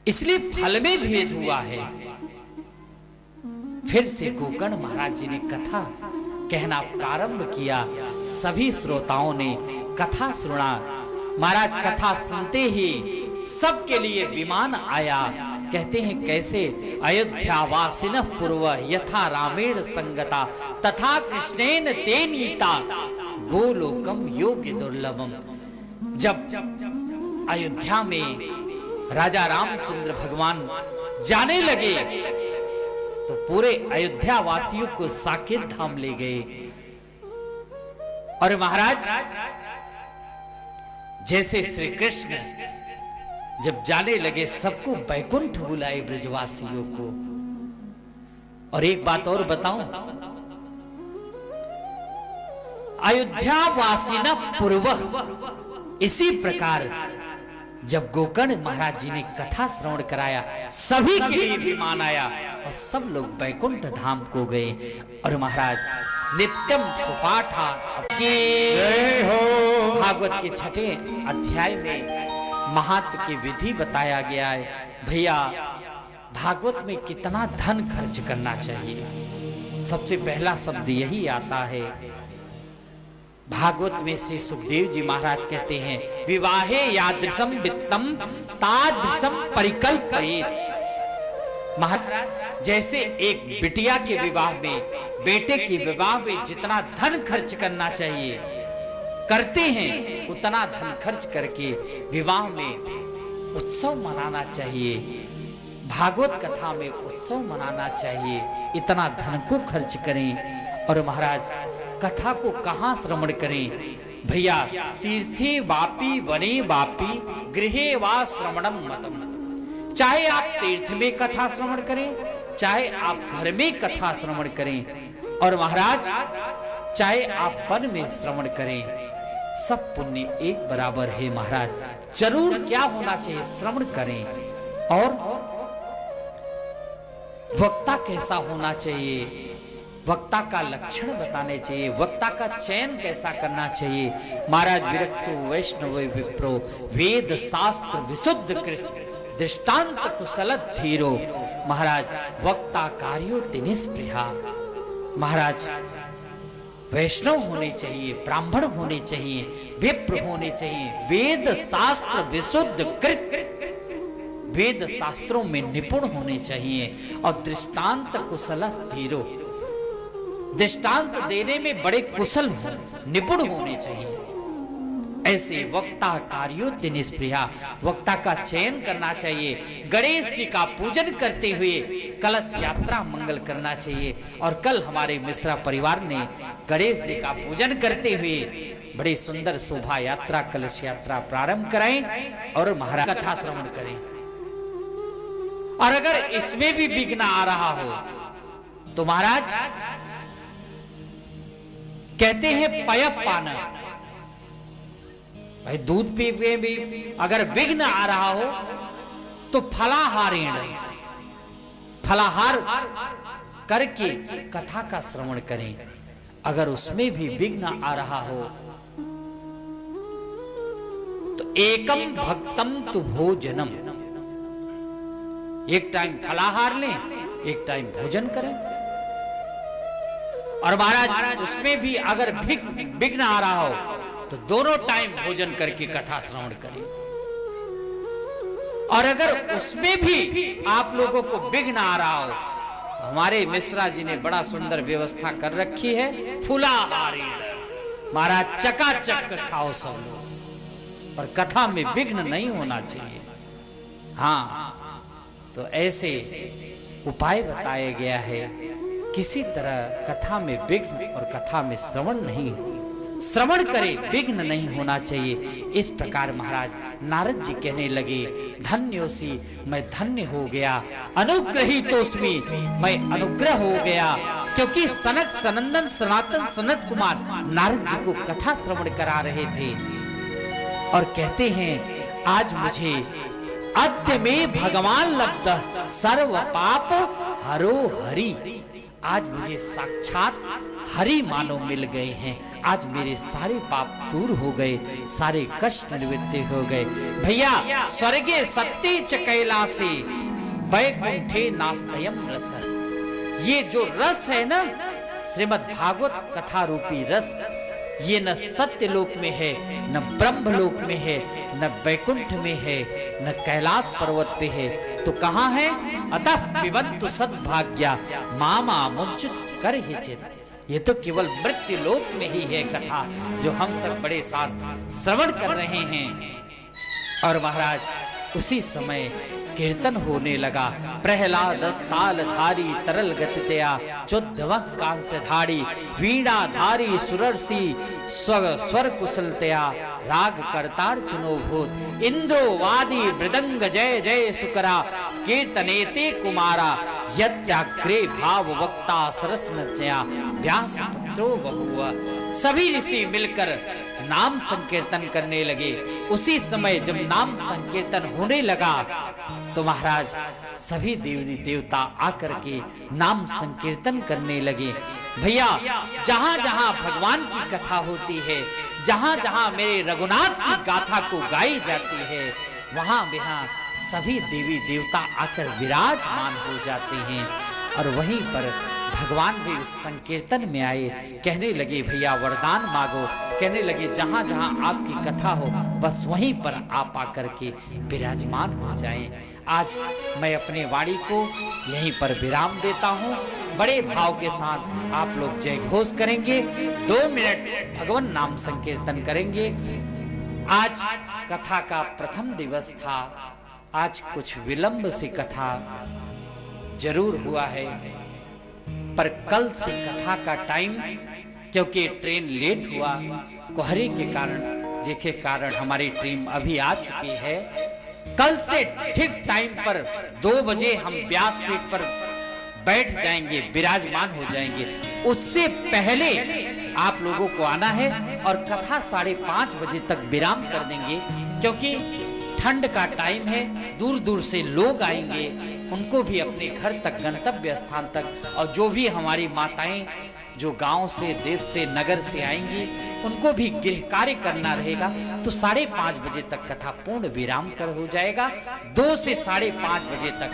इसलिए फल में भेद हुआ है। फिर से गोकर्ण महाराज जी ने कथा कहना प्रारंभ किया। सभी श्रोताओं ने कथा सुना। महाराज कथा सुनते ही सबके लिए विमान आया। कहते हैं कैसे, अयोध्यावासिनः पूर्व यथा रामेण संगता तथा कृष्णेन ते नीता गोलोकम योग्य दुर्लभम। जब अयोध्या में राजा रामचंद्र भगवान जाने लगे तो पूरे अयोध्या वासियों को साकेत धाम ले गए। और महाराज, जैसे श्री कृष्ण जब जाने लगे, सबको बैकुंठ बुलाए ब्रजवासियों को। और एक बात और बताऊं, अयोध्या वासिना पूर्व, इसी प्रकार जब गोकर्ण महाराज जी ने कथा श्रवण कराया, सभी के लिए विमान आया और सब लोग बैकुंठ धाम को गए। और महाराज नित्यम सुपाठा के भागवत के 6ठे अध्याय में महात्म की विधि बताया गया है। भैया, भागवत में कितना धन खर्च करना चाहिए, सबसे पहला शब्द यही आता है। भागवत में से सुखदेव जी महाराज कहते हैं, विवाहे यादृशम वित्तम तादृशम परिकल्पयेत्। महाराज, जैसे एक बिटिया के विवाह में, बेटे के विवाह में जितना धन खर्च करना चाहिए करते हैं, उतना धन खर्च करके विवाह में उत्सव मनाना चाहिए। भागवत कथा में उत्सव मनाना चाहिए, इतना धन को खर्च करें। और महाराज, कथा को कहां श्रवण करें? भैया, तीर्थे वापी वने वापी गृहे वा श्रवणम मतम। चाहे आप तीर्थ में कथा श्रवण करें, चाहे आप घर में कथा श्रवण करें, और महाराज चाहे आप वन में श्रवण करें, सब पुण्य एक बराबर है। महाराज, जरूर क्या होना चाहिए? श्रवण करें। और वक्ता कैसा होना चाहिए? वक्ता का लक्षण बताने चाहिए। वक्ता का चयन कैसा करना चाहिए? महाराज, विरक्तो वैष्णव विप्रो वेद शास्त्र विशुद्ध कृष्ण दृष्टांत कुशल धीरो। महाराज, वक्ता कार्यो तिनिस्पृहा। महाराज, वैष्णव होने चाहिए, ब्राह्मण होने चाहिए, विप्र होने चाहिए, वेद शास्त्र विशुद्ध कृत, वेद शास्त्रों में निपुण होने चाहिए, और दृष्टांत कुशल धीरो, दृष्टांत देने में बड़े कुशल हो, निपुण होने चाहिए। ऐसे वक्ता कार्यो तिनिस्पृहा, वक्ता का चयन करना चाहिए। गणेश जी का पूजन करते हुए कलश यात्रा मंगल करना चाहिए। और कल हमारे मिश्रा परिवार ने गणेश जी का पूजन करते हुए बड़ी सुंदर शोभा यात्रा, कलश यात्रा प्रारंभ कराएं और महाराज कथा श्रवण करें। और अगर इसमें भी विघ्न आ रहा हो तो महाराज कहते हैं पय पाना। भाई, दूध पीने भी अगर विघ्न आ रहा हो तो फलाहारेण, फलाहार करके कथा का श्रवण करें। अगर उसमें भी विघ्न आ रहा हो तो एकम भक्तम तु भोजनम, एक टाइम फलाहार लें, एक टाइम भोजन करें। और महाराज उसमें भी अगर विघ्न आ रहा हो तो दोनों टाइम भोजन करके कथा श्रवण करें। और अगर उसमें भी आप लोगों को विघ्न आ रहा हो, हमारे मिश्रा जी ने बड़ा सुंदर व्यवस्था कर रखी है, फुलाहारी महाराज चकाचक खाओ सब लोग, और कथा में विघ्न नहीं होना चाहिए। हाँ, तो ऐसे उपाय बताया गया है, किसी तरह कथा में विघ्न और कथा में श्रवण नहीं, श्रवण करे विघ्न नहीं होना चाहिए। इस प्रकार महाराज नारद जी कहने लगे, धन्योसी मैं धन्य हो गया, अनुग्रहीतोस्मि मैं अनुग्रह हो गया, क्योंकि सनक सनंदन सनातन सनत कुमार नारद जी को कथा श्रवण करा रहे थे और कहते हैं आज मुझे अद्य में भगवान लब्ध सर्व पाप हरो हरि, आज मुझे साक्षात हरि मानो मिल गए हैं, आज मेरे सारे पाप दूर हो गए, सारे कष्ट निवृत्त हो गए। भैया स्वर्गे सत्य च कैलासे वैकुंठे नास्तयम रस, ये जो रस है ना श्रीमद् भागवत कथा रूपी रस, ये न सत्य लोक में है, न ब्रह्म लोक में है, न वैकुंठ में है, न कैलाश पर्वत पे है, तो कहाँ है? अतः पिबन्तु सद्भाग्या मामा मुंचित कर ही चित, ये तो केवल मृत्यु लोक में ही है कथा जो हम सब बड़े साथ श्रवण कर रहे हैं। और महाराज उसी समय कीर्तन होने लगा, प्रहलाद ताल धारी तरल गतितया चौदह कांस्य धारी वीणा धारी सुरर्षि स्वर कुशलतया राग करतार चुनो भूत इंद्रो वादी मृदंग जय जय सुकरा कीर्तनेते कुमारा यद्याग्रे भाव वक्ता सरस नचया व्यास पुत्रो बहुआ। सभी ऋषि मिलकर नाम संकीर्तन करने लगे। उसी समय जब नाम संकीर्तन होने लगा तो महाराज सभी देवी देवता आकर के नाम संकीर्तन करने लगे। भैया जहां जहां भगवान की कथा होती है, जहां जहां मेरे रघुनाथ की गाथा को गाई जाती है, वहां वहां सभी देवी देवता आकर विराजमान हो जाते हैं। और वहीं पर भगवान भी उस संकीर्तन में आए, कहने लगे भैया वरदान मांगो, कहने लगे जहां जहां आपकी कथा हो बस वहीं पर आप आकर के विराजमान हो जाएं। आज मैं अपने वाणी को यहीं पर विराम देता हूं। बड़े भाव के साथ आप लोग जय घोष करेंगे, 2 मिनट भगवान नाम संकीर्तन करेंगे। आज कथा का प्रथम दिवस था, आज कुछ विलंब से कथा जरूर हुआ है, पर कल से कथा का टाइम, क्योंकि ट्रेन लेट हुआ कोहरे के कारण, जिसके कारण हमारी ट्रेन अभी आ चुकी है, कल से ठीक टाइम पर 2 बजे हम व्यासपीठ पर बैठ जाएंगे, विराजमान हो जाएंगे। उससे पहले आप लोगों को आना है और कथा 5:30 बजे तक विराम कर देंगे, क्योंकि ठंड का टाइम है, दूर दूर से लोग आएंगे, उनको भी अपने घर तक गंतव्य स्थान तक, और जो भी हमारी माताएं जो गांव से देश से नगर से आएंगी उनको भी गृह कार्य करना रहेगा। तो 5:30 बजे तक कथा पूर्ण विराम कर हो जाएगा। 2 से 5:30 बजे तक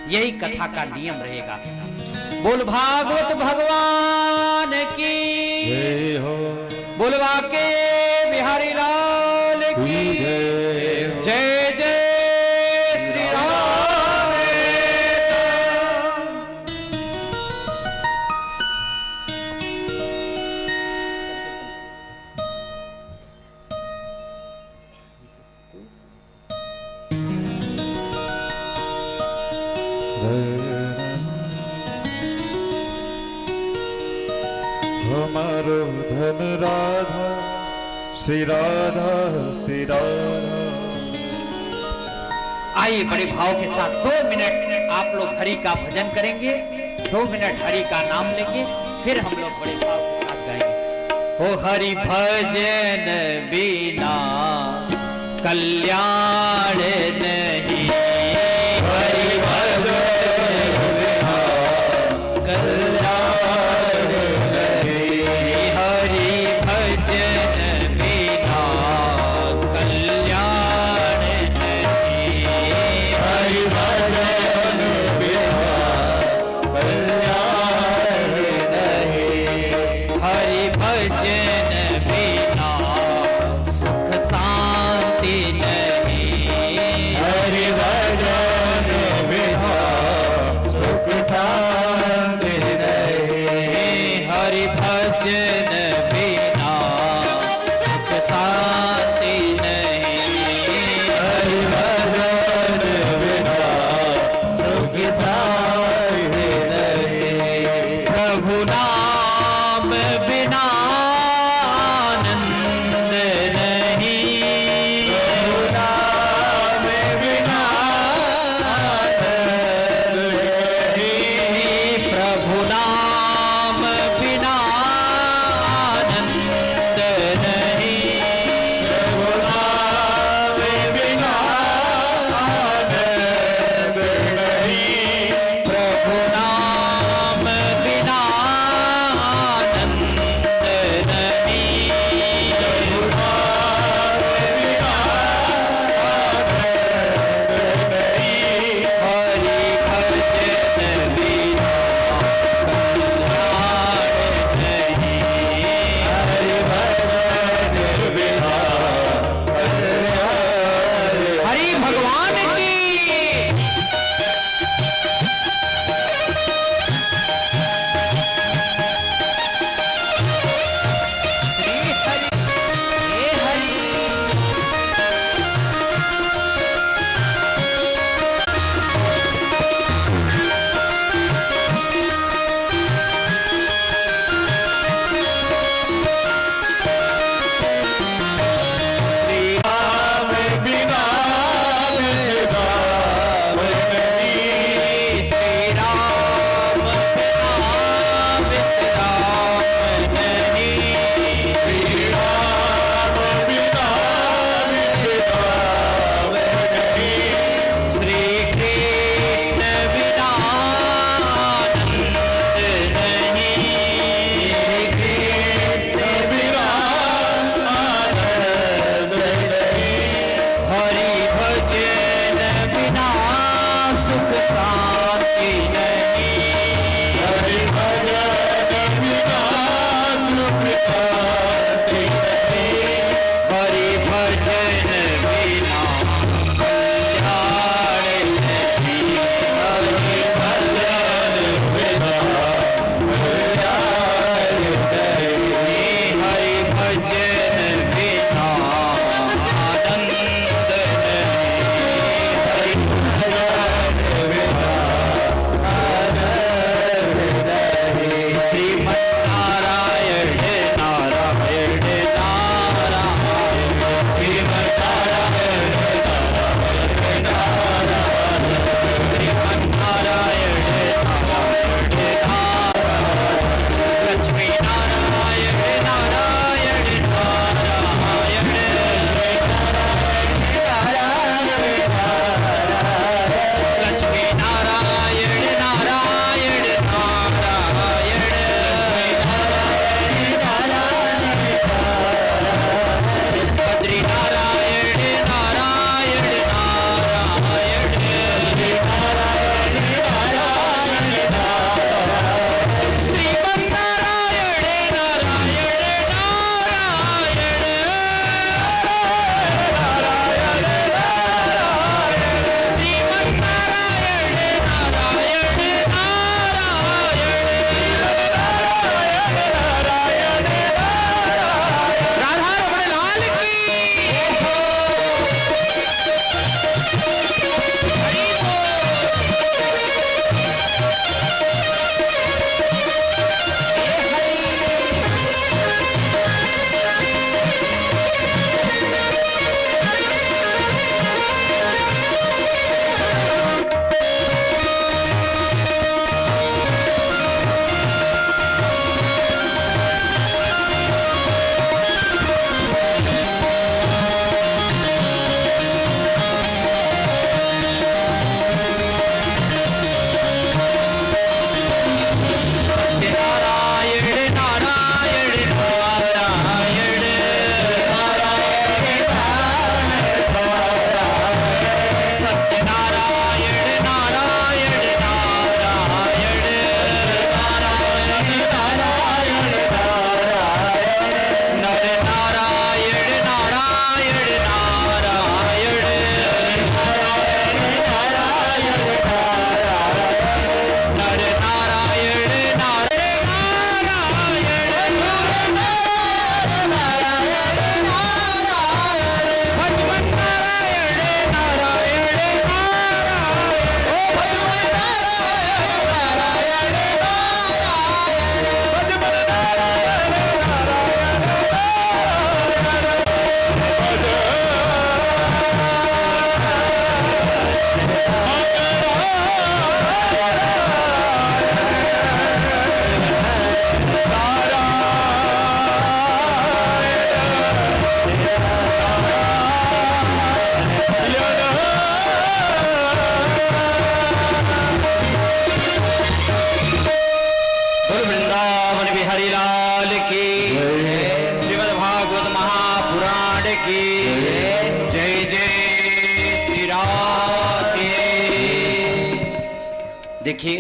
यही कथा का नियम रहेगा। बोल भागवत भगवान की जय हो, बोल बाके बिहारी लाल की जय, जय जय श्री राम। हमारो धन राधा श्री राधा श्री राधा। आइए बड़े भाव के साथ 2 मिनट आप लोग हरि का भजन करेंगे, 2 मिनट हरि का नाम लेंगे, फिर हम लोग बड़े भाव के साथ गाएंगे। ओ हरि भजन बिना कल्याण नहीं, हरि भजन बिना कल्याण नहीं, हरि भजन बिना कल्याण नहीं, हरि भजन जय जय श्री राम जी। देखिए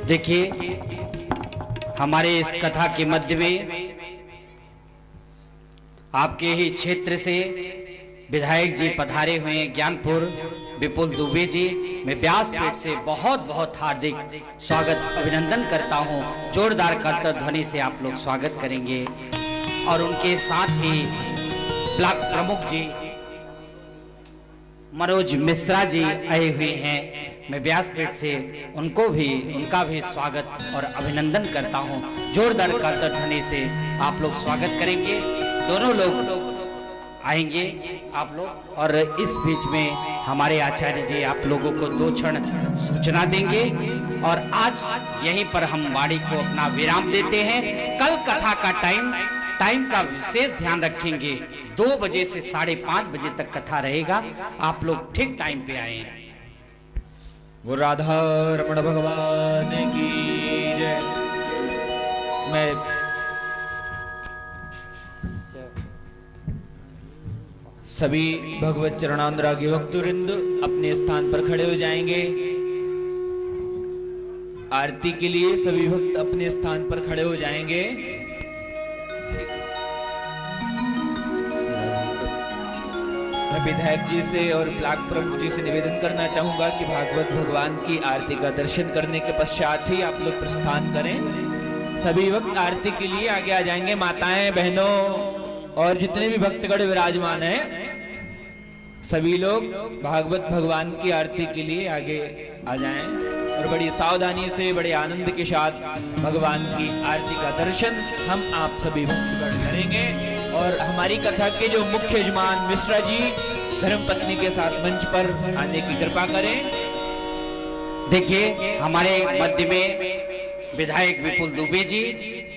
देखिए हमारे इस कथा के मध्य में आपके ही क्षेत्र से विधायक जी पधारे हुए हैं, ज्ञानपुर विपुल दुबे जी। मैं व्यासपीठ से बहुत बहुत हार्दिक स्वागत अभिनंदन करता हूं। जोरदार करतब ध्वनि से आप लोग स्वागत करेंगे। और उनके साथ ही ब्लॉक प्रमुख जी मनोज मिश्रा जी आए हुए हैं। मैं व्यासपीठ से उनका भी स्वागत और अभिनंदन करता हूं। जोरदार करतब ध्वनि से आप लोग स्वागत करेंगे। दोनों लोग आएंगे आप लोग। और इस बीच में हमारे आचार्य जी आप लोगों को 2 क्षण सूचना देंगे और आज यहीं पर हम वाणी को अपना विराम देते हैं। कल कथा का टाइम का विशेष ध्यान रखेंगे। 2 बजे से 5:30 बजे तक कथा रहेगा। आप लोग ठीक टाइम पे आए हैं। वो राधा रमण भगवान की जय। मैं सभी भगवत चरणानुरागी भक्तवृंद अपने स्थान पर खड़े हो जाएंगे। आरती के लिए सभी भक्त अपने स्थान पर खड़े हो जाएंगे। मैं विधायक जी से और ब्लॉक प्रमुख जी से निवेदन करना चाहूंगा कि भागवत भगवान की आरती का दर्शन करने के पश्चात ही आप लोग प्रस्थान करें। सभी भक्त आरती के लिए आगे आ जाएंगे। माताएं, बहनों और जितने भी भक्तगण विराजमान हैं, सभी लोग भागवत भगवान की आरती के लिए आगे आ जाएं और बड़ी सावधानी से, बड़े आनंद के साथ भगवान की आरती का दर्शन हम आप सभी भक्तगण करेंगे। और हमारी कथा के जो मुख्य यजमान मिश्रा जी धर्मपत्नी के साथ मंच पर आने की कृपा करें। देखिए हमारे मध्य में विधायक विपुल दुबे जी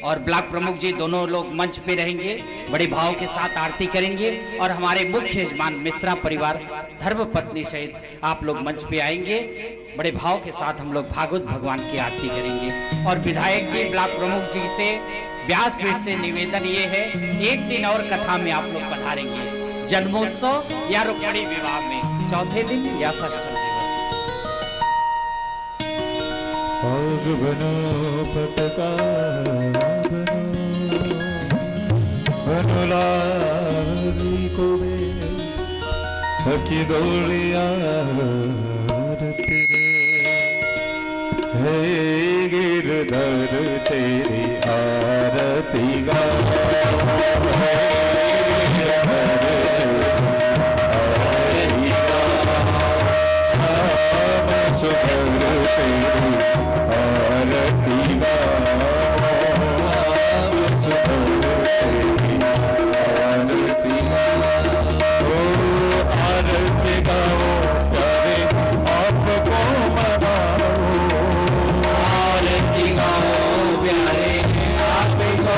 और ब्लॉक प्रमुख जी दोनों लोग मंच पे रहेंगे, बड़े भाव के साथ आरती करेंगे। और हमारे मुख्य यजमान मिश्रा परिवार धर्मपत्नी सहित आप लोग मंच पे आएंगे। बड़े भाव के साथ हम लोग भागवत भगवान की आरती करेंगे। और विधायक जी ब्लॉक प्रमुख जी से व्यासपीठ से निवेदन ये है, एक दिन और कथा में आप लोग पधारेंगे। जन्मोत्सव या रुक्मिणी विवाह में 4थे दिन या 6ठ दिवस। बनो पटका बनो लाली को सखी दौड़िया हे गिरधर तेरी आरती गा सुधर तेरी आरती गा सुधर तेरी आरती ओ आरती गाओ प्यारे आपको मनाओ। प्यारे आपको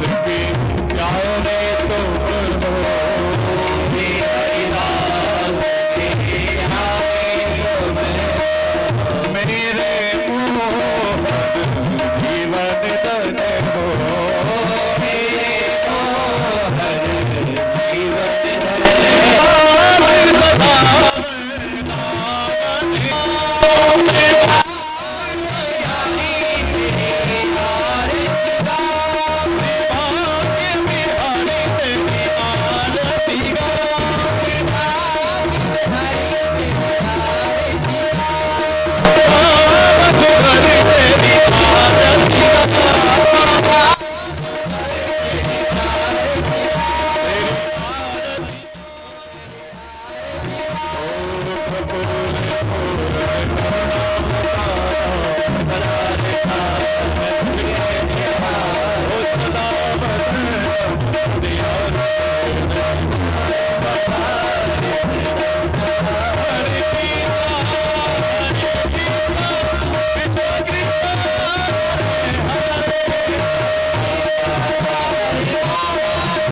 की